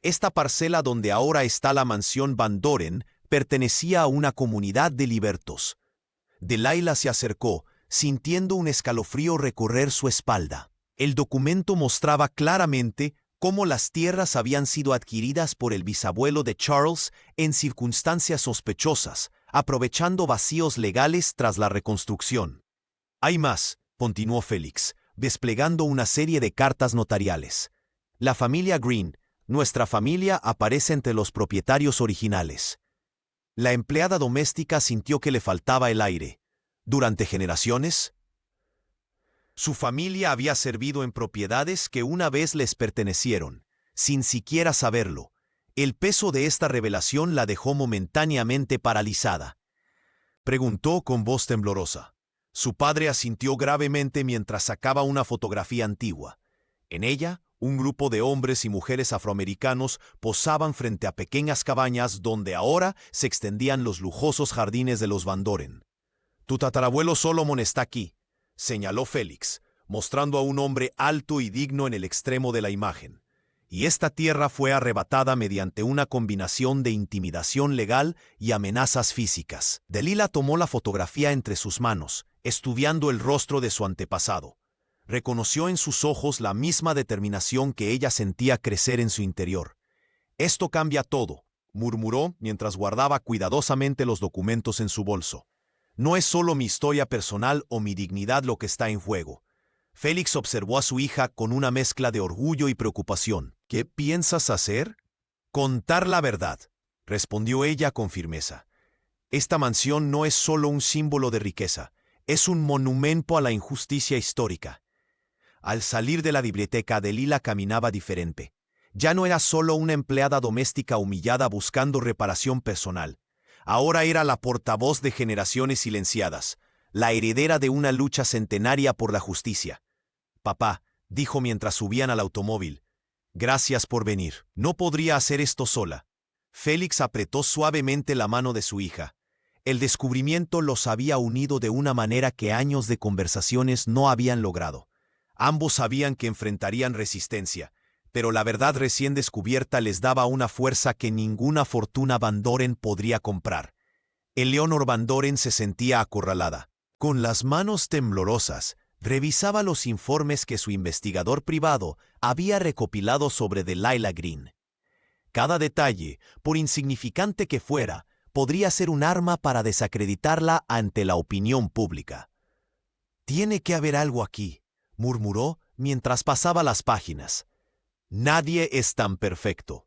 Esta parcela donde ahora está la mansión Van Doren pertenecía a una comunidad de libertos. Delilah se acercó, sintiendo un escalofrío recorrer su espalda. El documento mostraba claramente cómo las tierras habían sido adquiridas por el bisabuelo de Charles en circunstancias sospechosas, aprovechando vacíos legales tras la reconstrucción. «Hay más», continuó Félix, desplegando una serie de cartas notariales. «La familia Green, nuestra familia, aparece entre los propietarios originales». La empleada doméstica sintió que le faltaba el aire. ¿Durante generaciones? Su familia había servido en propiedades que una vez les pertenecieron, sin siquiera saberlo. El peso de esta revelación la dejó momentáneamente paralizada. Preguntó con voz temblorosa. Su padre asintió gravemente mientras sacaba una fotografía antigua. En ella, un grupo de hombres y mujeres afroamericanos posaban frente a pequeñas cabañas donde ahora se extendían los lujosos jardines de los Van Doren. «Tu tatarabuelo Solomon está aquí», señaló Félix, mostrando a un hombre alto y digno en el extremo de la imagen. «Y esta tierra fue arrebatada mediante una combinación de intimidación legal y amenazas físicas». Delilah tomó la fotografía entre sus manos, estudiando el rostro de su antepasado. Reconoció en sus ojos la misma determinación que ella sentía crecer en su interior. «Esto cambia todo», murmuró mientras guardaba cuidadosamente los documentos en su bolso. «No es solo mi historia personal o mi dignidad lo que está en juego». Félix observó a su hija con una mezcla de orgullo y preocupación. «¿Qué piensas hacer?» «Contar la verdad», respondió ella con firmeza. «Esta mansión no es solo un símbolo de riqueza, es un monumento a la injusticia histórica». Al salir de la biblioteca, Delilah caminaba diferente. Ya no era solo una empleada doméstica humillada buscando reparación personal. Ahora era la portavoz de generaciones silenciadas, la heredera de una lucha centenaria por la justicia. «Papá», dijo mientras subían al automóvil, «gracias por venir. No podría hacer esto sola». Félix apretó suavemente la mano de su hija. El descubrimiento los había unido de una manera que años de conversaciones no habían logrado. Ambos sabían que enfrentarían resistencia, pero la verdad recién descubierta les daba una fuerza que ninguna fortuna Van Doren podría comprar. Eleanor Van Doren se sentía acorralada. Con las manos temblorosas, revisaba los informes que su investigador privado había recopilado sobre Delilah Green. Cada detalle, por insignificante que fuera, podría ser un arma para desacreditarla ante la opinión pública. «Tiene que haber algo aquí», murmuró mientras pasaba las páginas. «Nadie es tan perfecto».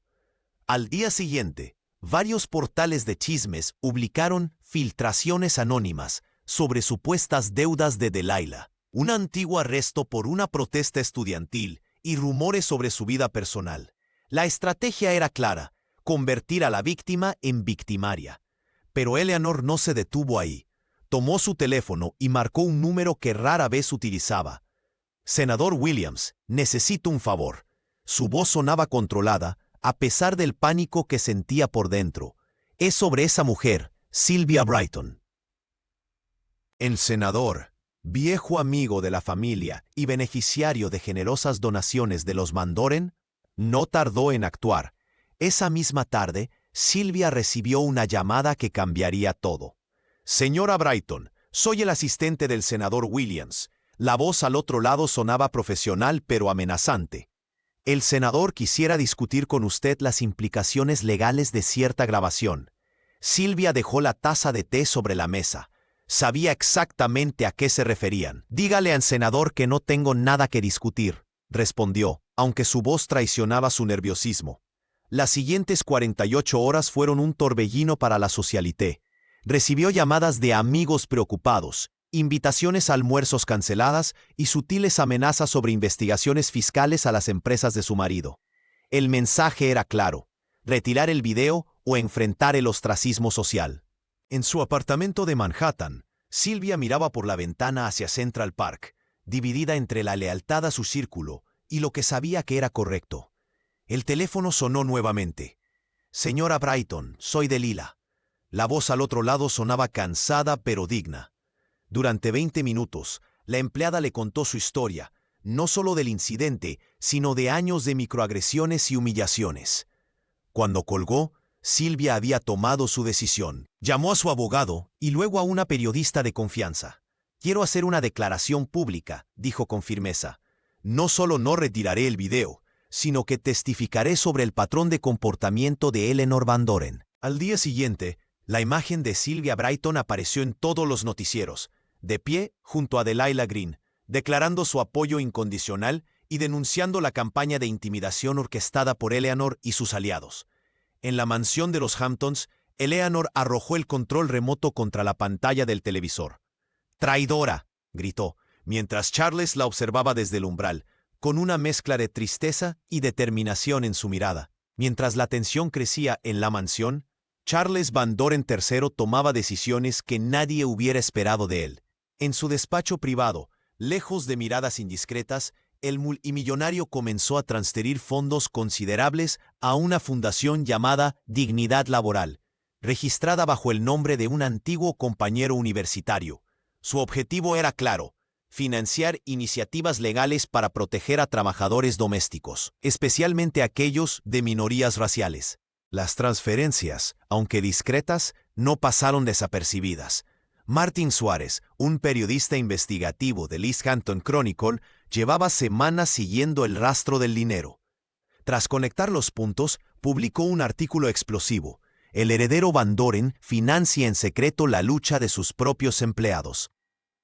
Al día siguiente, varios portales de chismes publicaron filtraciones anónimas sobre supuestas deudas de Delilah, un antiguo arresto por una protesta estudiantil y rumores sobre su vida personal. La estrategia era clara: convertir a la víctima en victimaria. Pero Eleanor no se detuvo ahí. Tomó su teléfono y marcó un número que rara vez utilizaba. «Senador Williams, necesito un favor». Su voz sonaba controlada, a pesar del pánico que sentía por dentro. «Es sobre esa mujer, Sylvia Brighton». El senador, viejo amigo de la familia y beneficiario de generosas donaciones de los Van Doren, no tardó en actuar. Esa misma tarde, Sylvia recibió una llamada que cambiaría todo. «Señora Brighton, soy el asistente del senador Williams». La voz al otro lado sonaba profesional pero amenazante. «El senador quisiera discutir con usted las implicaciones legales de cierta grabación». Sylvia dejó la taza de té sobre la mesa. Sabía exactamente a qué se referían. «Dígale al senador que no tengo nada que discutir», respondió, aunque su voz traicionaba su nerviosismo. Las siguientes 48 horas fueron un torbellino para la socialité. Recibió llamadas de amigos preocupados, invitaciones a almuerzos canceladas y sutiles amenazas sobre investigaciones fiscales a las empresas de su marido. El mensaje era claro: retirar el video o enfrentar el ostracismo social. En su apartamento de Manhattan, Sylvia miraba por la ventana hacia Central Park, dividida entre la lealtad a su círculo y lo que sabía que era correcto. El teléfono sonó nuevamente. «Señora Brighton, soy Delilah». La voz al otro lado sonaba cansada pero digna. Durante 20 minutos, la empleada le contó su historia, no solo del incidente, sino de años de microagresiones y humillaciones. Cuando colgó, Sylvia había tomado su decisión. Llamó a su abogado y luego a una periodista de confianza. «Quiero hacer una declaración pública», dijo con firmeza. «No solo no retiraré el video, sino que testificaré sobre el patrón de comportamiento de Eleanor Van Doren». Al día siguiente, la imagen de Sylvia Brighton apareció en todos los noticieros, de pie junto a Delilah Green, declarando su apoyo incondicional y denunciando la campaña de intimidación orquestada por Eleanor y sus aliados. En la mansión de los Hamptons, Eleanor arrojó el control remoto contra la pantalla del televisor. «¡Traidora!», gritó, mientras Charles la observaba desde el umbral, con una mezcla de tristeza y determinación en su mirada. Mientras la tensión crecía en la mansión, Charles Van Doren III tomaba decisiones que nadie hubiera esperado de él. En su despacho privado, lejos de miradas indiscretas, el multimillonario comenzó a transferir fondos considerables a una fundación llamada Dignidad Laboral, registrada bajo el nombre de un antiguo compañero universitario. Su objetivo era claro: financiar iniciativas legales para proteger a trabajadores domésticos, especialmente aquellos de minorías raciales. Las transferencias, aunque discretas, no pasaron desapercibidas. Martin Suárez, un periodista investigativo del East Hampton Chronicle, llevaba semanas siguiendo el rastro del dinero. Tras conectar los puntos, publicó un artículo explosivo: «El heredero Van Doren financia en secreto la lucha de sus propios empleados».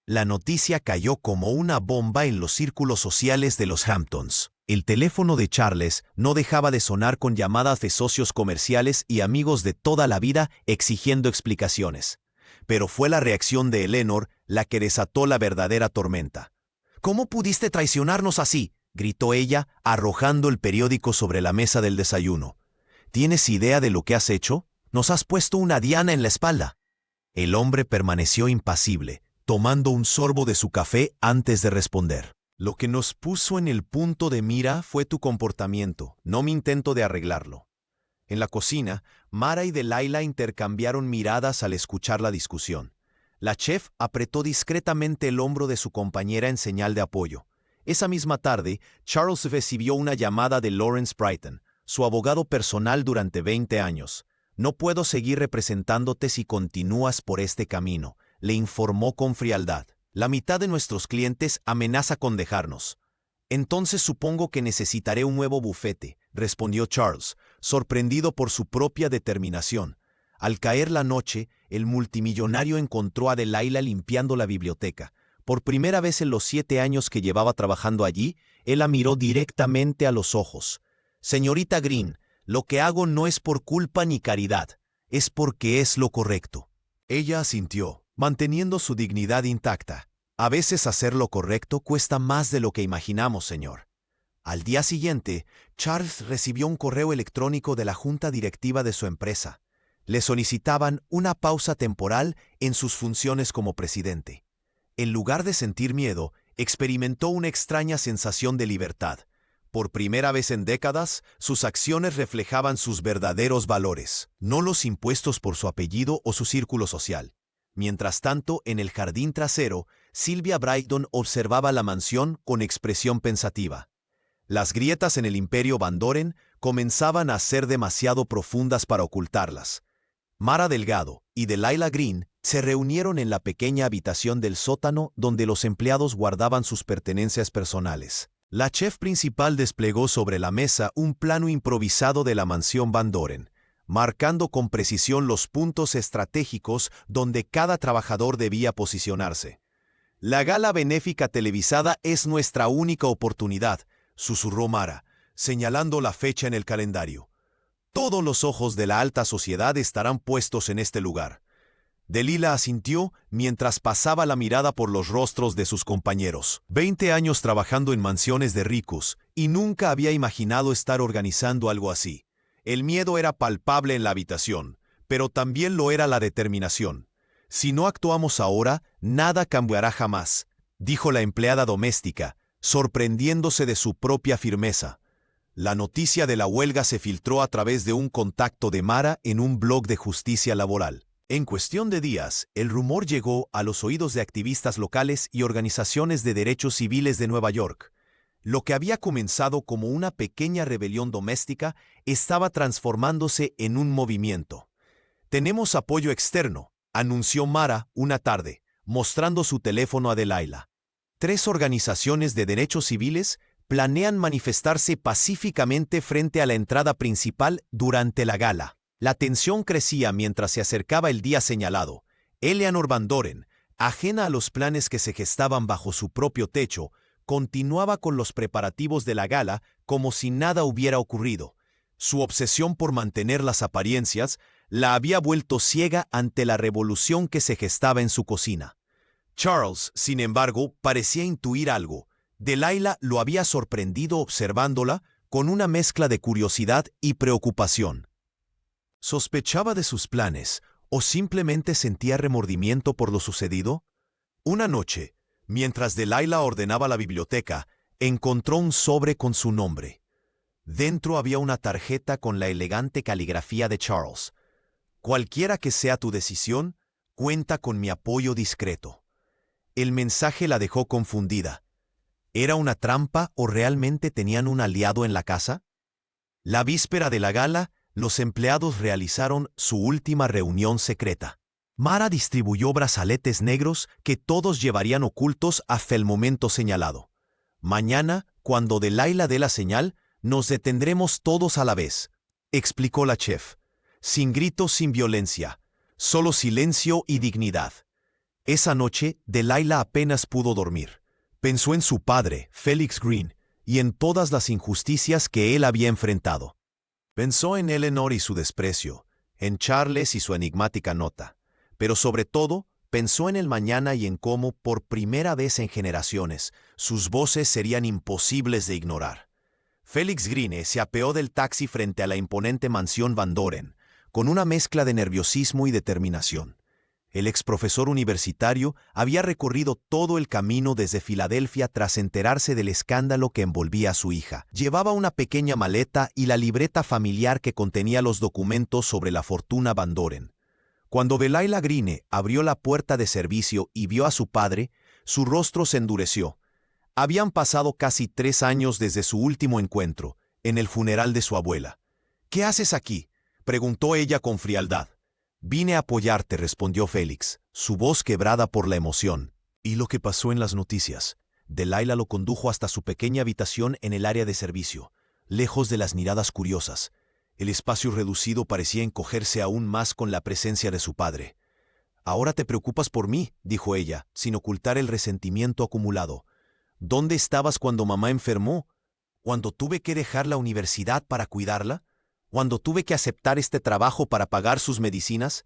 La noticia cayó como una bomba en los círculos sociales de los Hamptons. El teléfono de Charles no dejaba de sonar con llamadas de socios comerciales y amigos de toda la vida exigiendo explicaciones. Pero fue la reacción de Eleanor la que desató la verdadera tormenta. «¿Cómo pudiste traicionarnos así?», gritó ella, arrojando el periódico sobre la mesa del desayuno. «¿Tienes idea de lo que has hecho? Nos has puesto una diana en la espalda». El hombre permaneció impasible, tomando un sorbo de su café antes de responder. «Lo que nos puso en el punto de mira fue tu comportamiento, no mi intento de arreglarlo». En la cocina, Mara y Delilah intercambiaron miradas al escuchar la discusión. La chef apretó discretamente el hombro de su compañera en señal de apoyo. Esa misma tarde, Charles recibió una llamada de Lawrence Brighton, su abogado personal durante 20 años. «No puedo seguir representándote si continúas por este camino», le informó con frialdad. «La mitad de nuestros clientes amenaza con dejarnos». «Entonces supongo que necesitaré un nuevo bufete», respondió Charles, sorprendido por su propia determinación. Al caer la noche, el multimillonario encontró a Delilah limpiando la biblioteca. Por primera vez en los 7 años que llevaba trabajando allí, él la miró directamente a los ojos. «Señorita Green, lo que hago no es por culpa ni caridad, es porque es lo correcto». Ella asintió, manteniendo su dignidad intacta. «A veces hacer lo correcto cuesta más de lo que imaginamos, señor». Al día siguiente, Charles recibió un correo electrónico de la junta directiva de su empresa. Le solicitaban una pausa temporal en sus funciones como presidente. En lugar de sentir miedo, experimentó una extraña sensación de libertad. Por primera vez en décadas, sus acciones reflejaban sus verdaderos valores, no los impuestos por su apellido o su círculo social. Mientras tanto, en el jardín trasero, Sylvia Brighton observaba la mansión con expresión pensativa. Las grietas en el imperio Van Doren comenzaban a ser demasiado profundas para ocultarlas. Mara Delgado y Delilah Green se reunieron en la pequeña habitación del sótano donde los empleados guardaban sus pertenencias personales. La chef principal desplegó sobre la mesa un plano improvisado de la mansión Van Doren, marcando con precisión los puntos estratégicos donde cada trabajador debía posicionarse. «La gala benéfica televisada es nuestra única oportunidad», susurró Mara, señalando la fecha en el calendario. «Todos los ojos de la alta sociedad estarán puestos en este lugar». Delilah asintió mientras pasaba la mirada por los rostros de sus compañeros. 20 años trabajando en mansiones de ricos, y nunca había imaginado estar organizando algo así. El miedo era palpable en la habitación, pero también lo era la determinación. Si no actuamos ahora, nada cambiará jamás, dijo la empleada doméstica, sorprendiéndose de su propia firmeza. La noticia de la huelga se filtró a través de un contacto de Mara en un blog de justicia laboral. En cuestión de días, el rumor llegó a los oídos de activistas locales y organizaciones de derechos civiles de Nueva York. Lo que había comenzado como una pequeña rebelión doméstica estaba transformándose en un movimiento. «Tenemos apoyo externo», anunció Mara una tarde, mostrando su teléfono a Delilah. 3 organizaciones de derechos civiles planean manifestarse pacíficamente frente a la entrada principal durante la gala. La tensión crecía mientras se acercaba el día señalado. Eleanor Van Doren, ajena a los planes que se gestaban bajo su propio techo, continuaba con los preparativos de la gala como si nada hubiera ocurrido. Su obsesión por mantener las apariencias la había vuelto ciega ante la revolución que se gestaba en su cocina. Charles, sin embargo, parecía intuir algo. Delilah lo había sorprendido observándola con una mezcla de curiosidad y preocupación. ¿Sospechaba de sus planes o simplemente sentía remordimiento por lo sucedido? Una noche, mientras Delilah ordenaba la biblioteca, encontró un sobre con su nombre. Dentro había una tarjeta con la elegante caligrafía de Charles. «Cualquiera que sea tu decisión, cuenta con mi apoyo discreto». El mensaje la dejó confundida. ¿Era una trampa o realmente tenían un aliado en la casa? La víspera de la gala, los empleados realizaron su última reunión secreta. Mara distribuyó brazaletes negros que todos llevarían ocultos hasta el momento señalado. «Mañana, cuando Delilah dé la señal, nos detendremos todos a la vez», explicó la chef. «Sin gritos, sin violencia, solo silencio y dignidad». Esa noche, Delilah apenas pudo dormir. Pensó en su padre, Felix Green, y en todas las injusticias que él había enfrentado. Pensó en Eleanor y su desprecio, en Charles y su enigmática nota, pero sobre todo, pensó en el mañana y en cómo, por primera vez en generaciones, sus voces serían imposibles de ignorar. Felix Green se apeó del taxi frente a la imponente mansión Van Doren, con una mezcla de nerviosismo y determinación. El exprofesor universitario había recorrido todo el camino desde Filadelfia tras enterarse del escándalo que envolvía a su hija. Llevaba una pequeña maleta y la libreta familiar que contenía los documentos sobre la fortuna Van Doren. Cuando Delilah Green abrió la puerta de servicio y vio a su padre, su rostro se endureció. Habían pasado casi 3 años desde su último encuentro, en el funeral de su abuela. «¿Qué haces aquí?», preguntó ella con frialdad. «Vine a apoyarte», respondió Félix, su voz quebrada por la emoción. «¿Y lo que pasó en las noticias?». Delilah lo condujo hasta su pequeña habitación en el área de servicio, lejos de las miradas curiosas. El espacio reducido parecía encogerse aún más con la presencia de su padre. «Ahora te preocupas por mí», dijo ella, sin ocultar el resentimiento acumulado. «¿Dónde estabas cuando mamá enfermó? ¿Cuando tuve que dejar la universidad para cuidarla? ¿Cuando tuve que aceptar este trabajo para pagar sus medicinas?»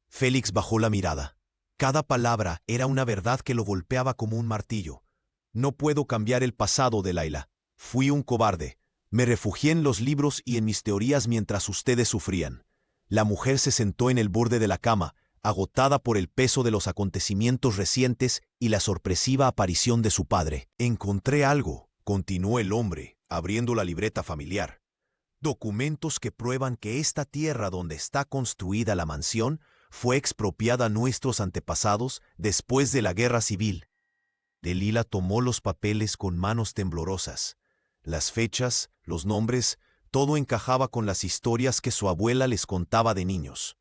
Félix bajó la mirada. Cada palabra era una verdad que lo golpeaba como un martillo. «No puedo cambiar el pasado, Delilah. Fui un cobarde. Me refugié en los libros y en mis teorías mientras ustedes sufrían». La mujer se sentó en el borde de la cama, agotada por el peso de los acontecimientos recientes y la sorpresiva aparición de su padre. «Encontré algo», continuó el hombre, abriendo la libreta familiar. «Documentos que prueban que esta tierra donde está construida la mansión fue expropiada a nuestros antepasados después de la Guerra Civil». Delilah tomó los papeles con manos temblorosas. Las fechas, los nombres, todo encajaba con las historias que su abuela les contaba de niños.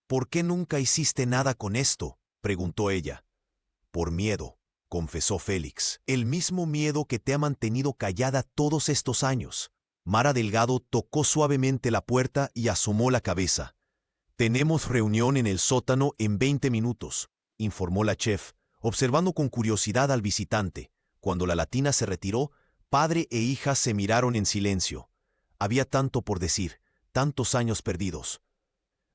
«¿Por qué nunca hiciste nada con esto?», preguntó ella. «Por miedo», confesó Félix. «El mismo miedo que te ha mantenido callada todos estos años». Mara Delgado tocó suavemente la puerta y asomó la cabeza. «Tenemos reunión en el sótano en 20 minutos», informó la chef, observando con curiosidad al visitante. Cuando la latina se retiró, padre e hija se miraron en silencio. Había tanto por decir, tantos años perdidos.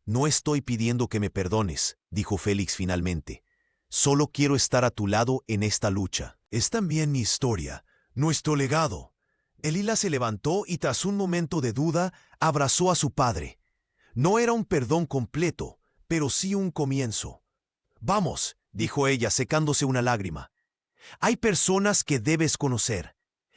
«No estoy pidiendo que me perdones», dijo Félix finalmente. «Solo quiero estar a tu lado en esta lucha. Es también mi historia, nuestro legado». Delilah se levantó y tras un momento de duda abrazó a su padre. No era un perdón completo, pero sí un comienzo. Vamos, dijo ella secándose una lágrima. Hay personas que debes conocer.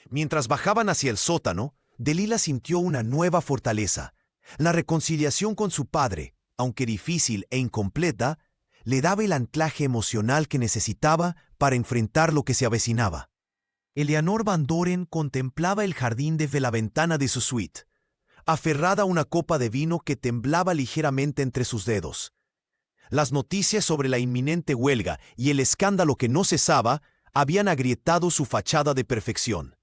Mientras bajaban hacia el sótano, Delilah sintió una nueva fortaleza. La reconciliación con su padre, aunque difícil e incompleta, le daba el anclaje emocional que necesitaba para enfrentar lo que se avecinaba. Eleanor Van Doren contemplaba el jardín desde la ventana de su suite, aferrada a una copa de vino que temblaba ligeramente entre sus dedos. Las noticias sobre la inminente huelga y el escándalo que no cesaba habían agrietado su fachada de perfección.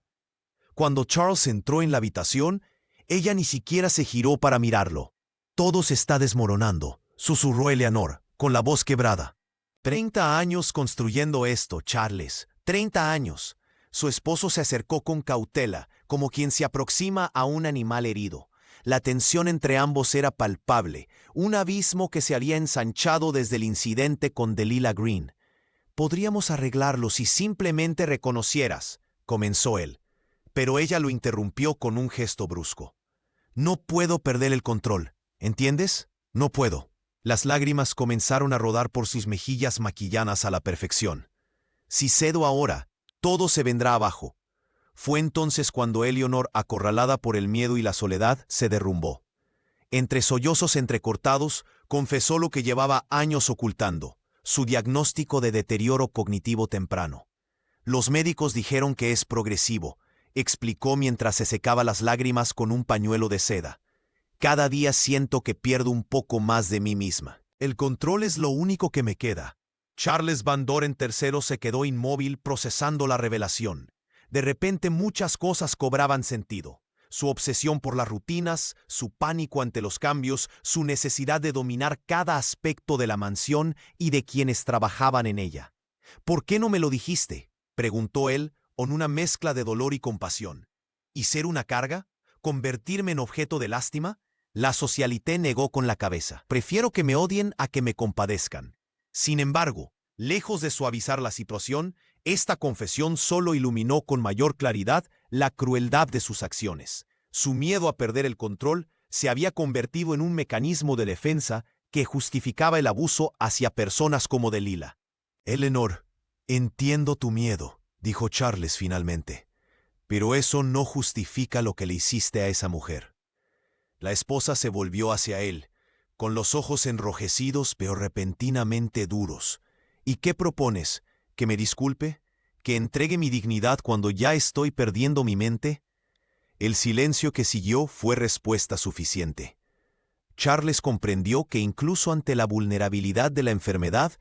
Cuando Charles entró en la habitación, ella ni siquiera se giró para mirarlo. «Todo se está desmoronando», susurró Eleanor, con la voz quebrada. 30 años construyendo esto, Charles. 30 años. Su esposo se acercó con cautela, como quien se aproxima a un animal herido. La tensión entre ambos era palpable, un abismo que se había ensanchado desde el incidente con Delilah Green. «Podríamos arreglarlo si simplemente reconocieras», comenzó él. Pero ella lo interrumpió con un gesto brusco. «No puedo perder el control, ¿entiendes? No puedo». Las lágrimas comenzaron a rodar por sus mejillas maquilladas a la perfección. «Si cedo ahora, todo se vendrá abajo». Fue entonces cuando Eleanor, acorralada por el miedo y la soledad, se derrumbó. Entre sollozos entrecortados, confesó lo que llevaba años ocultando, su diagnóstico de deterioro cognitivo temprano. «Los médicos dijeron que es progresivo», explicó mientras se secaba las lágrimas con un pañuelo de seda. «Cada día siento que pierdo un poco más de mí misma. El control es lo único que me queda». Charles Van Doren III se quedó inmóvil procesando la revelación. De repente muchas cosas cobraban sentido. Su obsesión por las rutinas, su pánico ante los cambios, su necesidad de dominar cada aspecto de la mansión y de quienes trabajaban en ella. «¿Por qué no me lo dijiste?», preguntó él, con una mezcla de dolor y compasión. «¿Y ser una carga? ¿Convertirme en objeto de lástima?». La socialité negó con la cabeza. «Prefiero que me odien a que me compadezcan». Sin embargo, lejos de suavizar la situación, esta confesión solo iluminó con mayor claridad la crueldad de sus acciones. Su miedo a perder el control se había convertido en un mecanismo de defensa que justificaba el abuso hacia personas como Delilah. «Eleanor, entiendo tu miedo», dijo Charles finalmente, «pero eso no justifica lo que le hiciste a esa mujer». La esposa se volvió hacia él, con los ojos enrojecidos pero repentinamente duros. «¿Y qué propones? ¿Que me disculpe? ¿Que entregue mi dignidad cuando ya estoy perdiendo mi mente?». El silencio que siguió fue respuesta suficiente. Charles comprendió que incluso ante la vulnerabilidad de la enfermedad,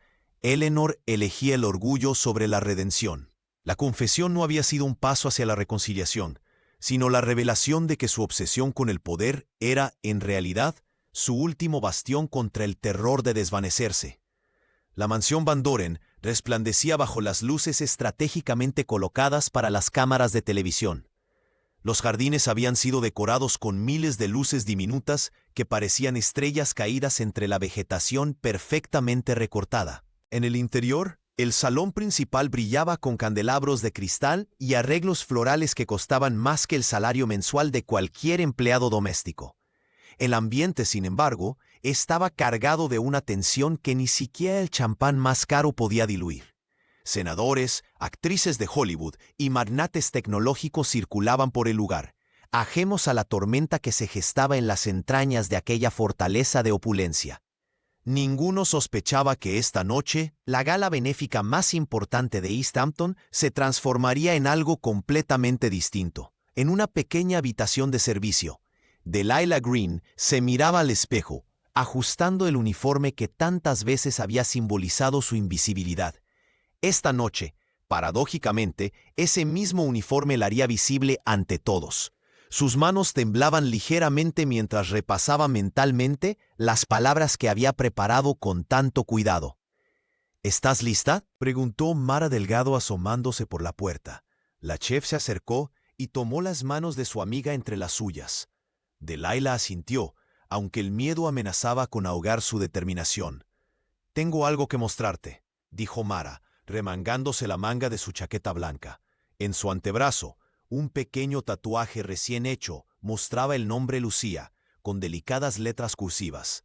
Eleanor elegía el orgullo sobre la redención. La confesión no había sido un paso hacia la reconciliación, sino la revelación de que su obsesión con el poder era, en realidad, su último bastión contra el terror de desvanecerse. La mansión Van Doren resplandecía bajo las luces estratégicamente colocadas para las cámaras de televisión. Los jardines habían sido decorados con miles de luces diminutas que parecían estrellas caídas entre la vegetación perfectamente recortada. En el interior, el salón principal brillaba con candelabros de cristal y arreglos florales que costaban más que el salario mensual de cualquier empleado doméstico. El ambiente, sin embargo, estaba cargado de una tensión que ni siquiera el champán más caro podía diluir. Senadores, actrices de Hollywood y magnates tecnológicos circulaban por el lugar, ajenos a la tormenta que se gestaba en las entrañas de aquella fortaleza de opulencia. Ninguno sospechaba que esta noche, la gala benéfica más importante de East Hampton se transformaría en algo completamente distinto. En una pequeña habitación de servicio, Delilah Green se miraba al espejo, ajustando el uniforme que tantas veces había simbolizado su invisibilidad. Esta noche, paradójicamente, ese mismo uniforme la haría visible ante todos. Sus manos temblaban ligeramente mientras repasaba mentalmente las palabras que había preparado con tanto cuidado. «¿Estás lista?», preguntó Mara Delgado asomándose por la puerta. La chef se acercó y tomó las manos de su amiga entre las suyas. Delilah asintió, aunque el miedo amenazaba con ahogar su determinación. «Tengo algo que mostrarte», dijo Mara, remangándose la manga de su chaqueta blanca. En su antebrazo, un pequeño tatuaje recién hecho mostraba el nombre Lucía, con delicadas letras cursivas.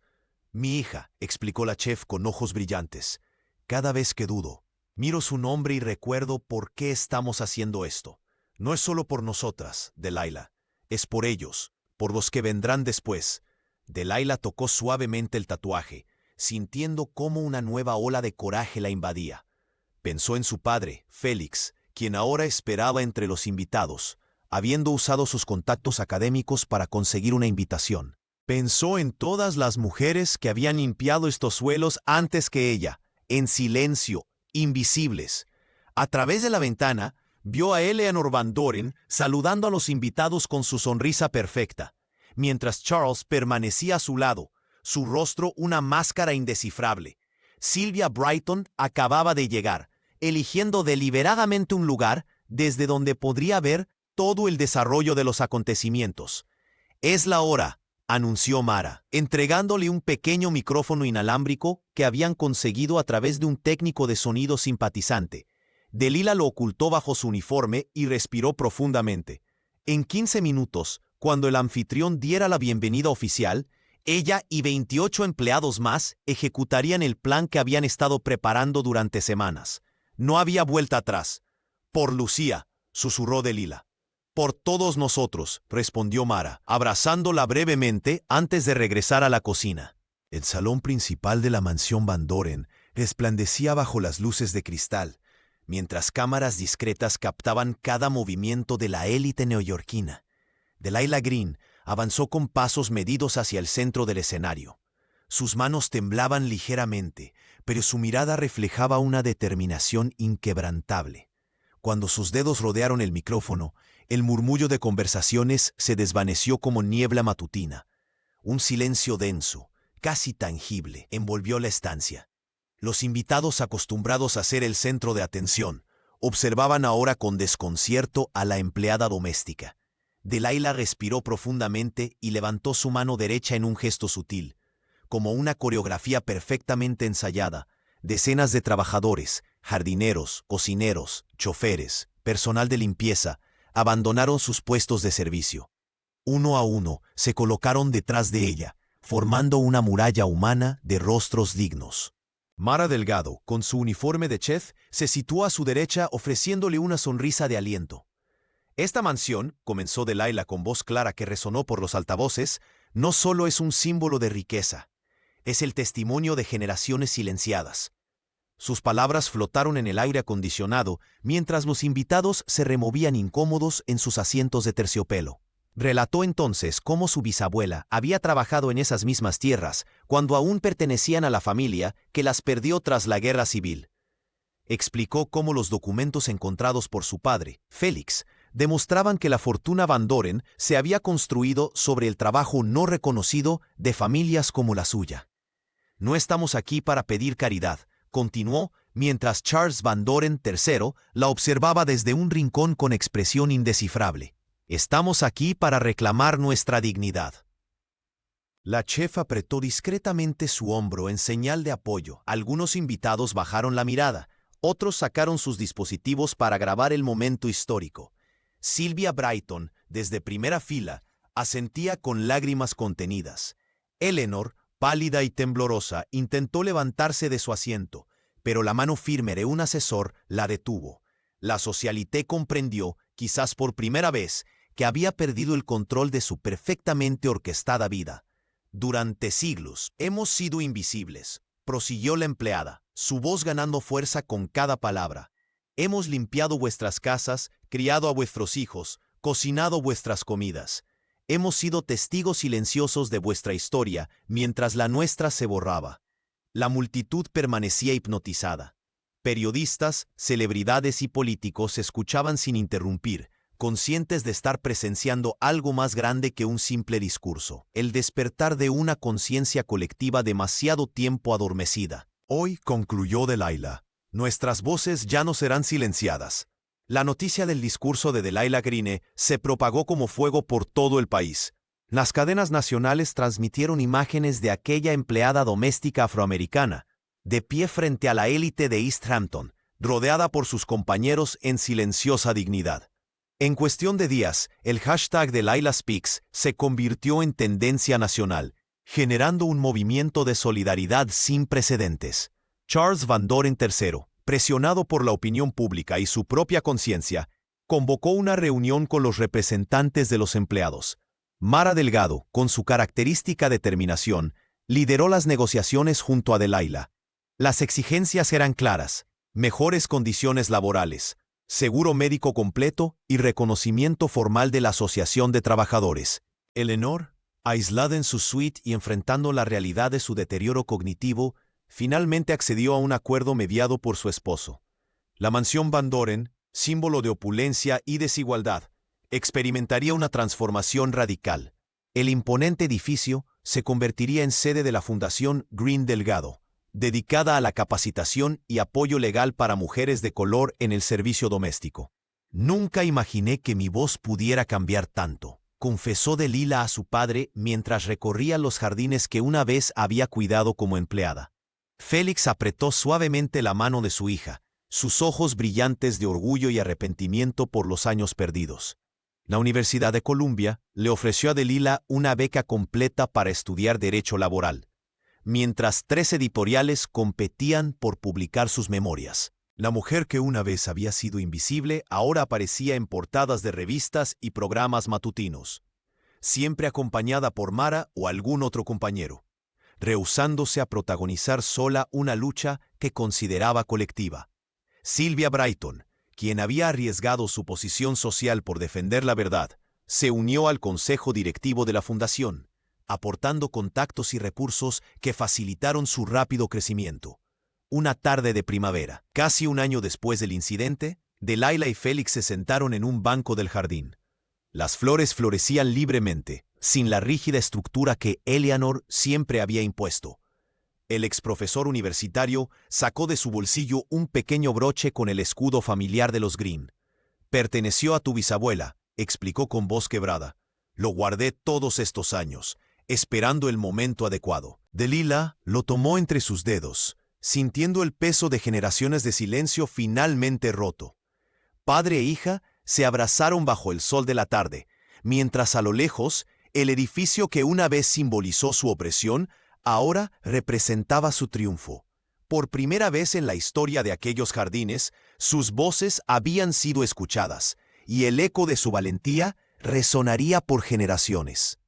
«Mi hija», explicó la chef con ojos brillantes. «Cada vez que dudo, miro su nombre y recuerdo por qué estamos haciendo esto. No es solo por nosotras, Delilah. Es por ellos, por los que vendrán después». Delilah tocó suavemente el tatuaje, sintiendo cómo una nueva ola de coraje la invadía. Pensó en su padre, Félix, quien ahora esperaba entre los invitados, habiendo usado sus contactos académicos para conseguir una invitación. Pensó en todas las mujeres que habían limpiado estos suelos antes que ella, en silencio, invisibles. A través de la ventana, vio a Eleanor Van Doren saludando a los invitados con su sonrisa perfecta, mientras Charles permanecía a su lado, su rostro una máscara indescifrable. Sylvia Brighton acababa de llegar, eligiendo deliberadamente un lugar desde donde podría ver todo el desarrollo de los acontecimientos. «Es la hora», anunció Mara, entregándole un pequeño micrófono inalámbrico que habían conseguido a través de un técnico de sonido simpatizante. Delilah lo ocultó bajo su uniforme y respiró profundamente. En 15 minutos, cuando el anfitrión diera la bienvenida oficial, ella y 28 empleados más ejecutarían el plan que habían estado preparando durante semanas. No había vuelta atrás. «Por Lucía», susurró Delilah. «Por todos nosotros», respondió Mara, abrazándola brevemente antes de regresar a la cocina. El salón principal de la mansión Van Doren resplandecía bajo las luces de cristal, mientras cámaras discretas captaban cada movimiento de la élite neoyorquina. Delilah Green avanzó con pasos medidos hacia el centro del escenario. Sus manos temblaban ligeramente, pero su mirada reflejaba una determinación inquebrantable. Cuando sus dedos rodearon el micrófono, el murmullo de conversaciones se desvaneció como niebla matutina. Un silencio denso, casi tangible, envolvió la estancia. Los invitados, acostumbrados a ser el centro de atención, observaban ahora con desconcierto a la empleada doméstica. Delilah respiró profundamente y levantó su mano derecha en un gesto sutil. Como una coreografía perfectamente ensayada, decenas de trabajadores, jardineros, cocineros, choferes, personal de limpieza, abandonaron sus puestos de servicio. Uno a uno se colocaron detrás de ella, formando una muralla humana de rostros dignos. Mara Delgado, con su uniforme de chef, se situó a su derecha ofreciéndole una sonrisa de aliento. «Esta mansión», comenzó Delilah con voz clara que resonó por los altavoces, «no solo es un símbolo de riqueza, es el testimonio de generaciones silenciadas». Sus palabras flotaron en el aire acondicionado mientras los invitados se removían incómodos en sus asientos de terciopelo. Relató entonces cómo su bisabuela había trabajado en esas mismas tierras cuando aún pertenecían a la familia que las perdió tras la guerra civil. Explicó cómo los documentos encontrados por su padre, Félix, demostraban que la fortuna Van Doren se había construido sobre el trabajo no reconocido de familias como la suya. «No estamos aquí para pedir caridad», continuó, mientras Charles Van Doren III la observaba desde un rincón con expresión indescifrable. «Estamos aquí para reclamar nuestra dignidad». La chef apretó discretamente su hombro en señal de apoyo. Algunos invitados bajaron la mirada, otros sacaron sus dispositivos para grabar el momento histórico. Sylvia Brighton, desde primera fila, asentía con lágrimas contenidas. Eleanor, pálida y temblorosa, intentó levantarse de su asiento, pero la mano firme de un asesor la detuvo. La socialité comprendió, quizás por primera vez, que había perdido el control de su perfectamente orquestada vida. «Durante siglos hemos sido invisibles», prosiguió la empleada, su voz ganando fuerza con cada palabra. «Hemos limpiado vuestras casas, criado a vuestros hijos, cocinado vuestras comidas. Hemos sido testigos silenciosos de vuestra historia mientras la nuestra se borraba». La multitud permanecía hipnotizada. Periodistas, celebridades y políticos escuchaban sin interrumpir, conscientes de estar presenciando algo más grande que un simple discurso, el despertar de una conciencia colectiva demasiado tiempo adormecida. «Hoy», concluyó Delilah, «nuestras voces ya no serán silenciadas». La noticia del discurso de Delilah Green se propagó como fuego por todo el país. Las cadenas nacionales transmitieron imágenes de aquella empleada doméstica afroamericana, de pie frente a la élite de East Hampton, rodeada por sus compañeros en silenciosa dignidad. En cuestión de días, el hashtag de Laila Speaks se convirtió en tendencia nacional, generando un movimiento de solidaridad sin precedentes. Charles Van Doren III, presionado por la opinión pública y su propia conciencia, convocó una reunión con los representantes de los empleados. Mara Delgado, con su característica determinación, lideró las negociaciones junto a Delilah. Las exigencias eran claras: mejores condiciones laborales, seguro médico completo y reconocimiento formal de la Asociación de Trabajadores. Eleanor, aislada en su suite y enfrentando la realidad de su deterioro cognitivo, finalmente accedió a un acuerdo mediado por su esposo. La mansión Van Doren, símbolo de opulencia y desigualdad, experimentaría una transformación radical. El imponente edificio se convertiría en sede de la Fundación Green Delgado, dedicada a la capacitación y apoyo legal para mujeres de color en el servicio doméstico. Nunca imaginé que mi voz pudiera cambiar tanto, confesó Delilah a su padre mientras recorría los jardines que una vez había cuidado como empleada. Félix apretó suavemente la mano de su hija, sus ojos brillantes de orgullo y arrepentimiento por los años perdidos. La Universidad de Columbia le ofreció a Delilah una beca completa para estudiar Derecho Laboral, mientras 3 editoriales competían por publicar sus memorias. La mujer que una vez había sido invisible ahora aparecía en portadas de revistas y programas matutinos, siempre acompañada por Mara o algún otro compañero, rehusándose a protagonizar sola una lucha que consideraba colectiva. Sylvia Brighton, quien había arriesgado su posición social por defender la verdad, se unió al consejo directivo de la fundación, aportando contactos y recursos que facilitaron su rápido crecimiento. Una tarde de primavera, casi un año después del incidente, Delilah y Félix se sentaron en un banco del jardín. Las flores florecían libremente, sin la rígida estructura que Eleanor siempre había impuesto. El exprofesor universitario sacó de su bolsillo un pequeño broche con el escudo familiar de los Green. «Perteneció a tu bisabuela», explicó con voz quebrada. «Lo guardé todos estos años, esperando el momento adecuado». Delilah lo tomó entre sus dedos, sintiendo el peso de generaciones de silencio finalmente roto. Padre e hija se abrazaron bajo el sol de la tarde, mientras a lo lejos, el edificio que una vez simbolizó su opresión, ahora representaba su triunfo. Por primera vez en la historia de aquellos jardines, sus voces habían sido escuchadas, y el eco de su valentía resonaría por generaciones.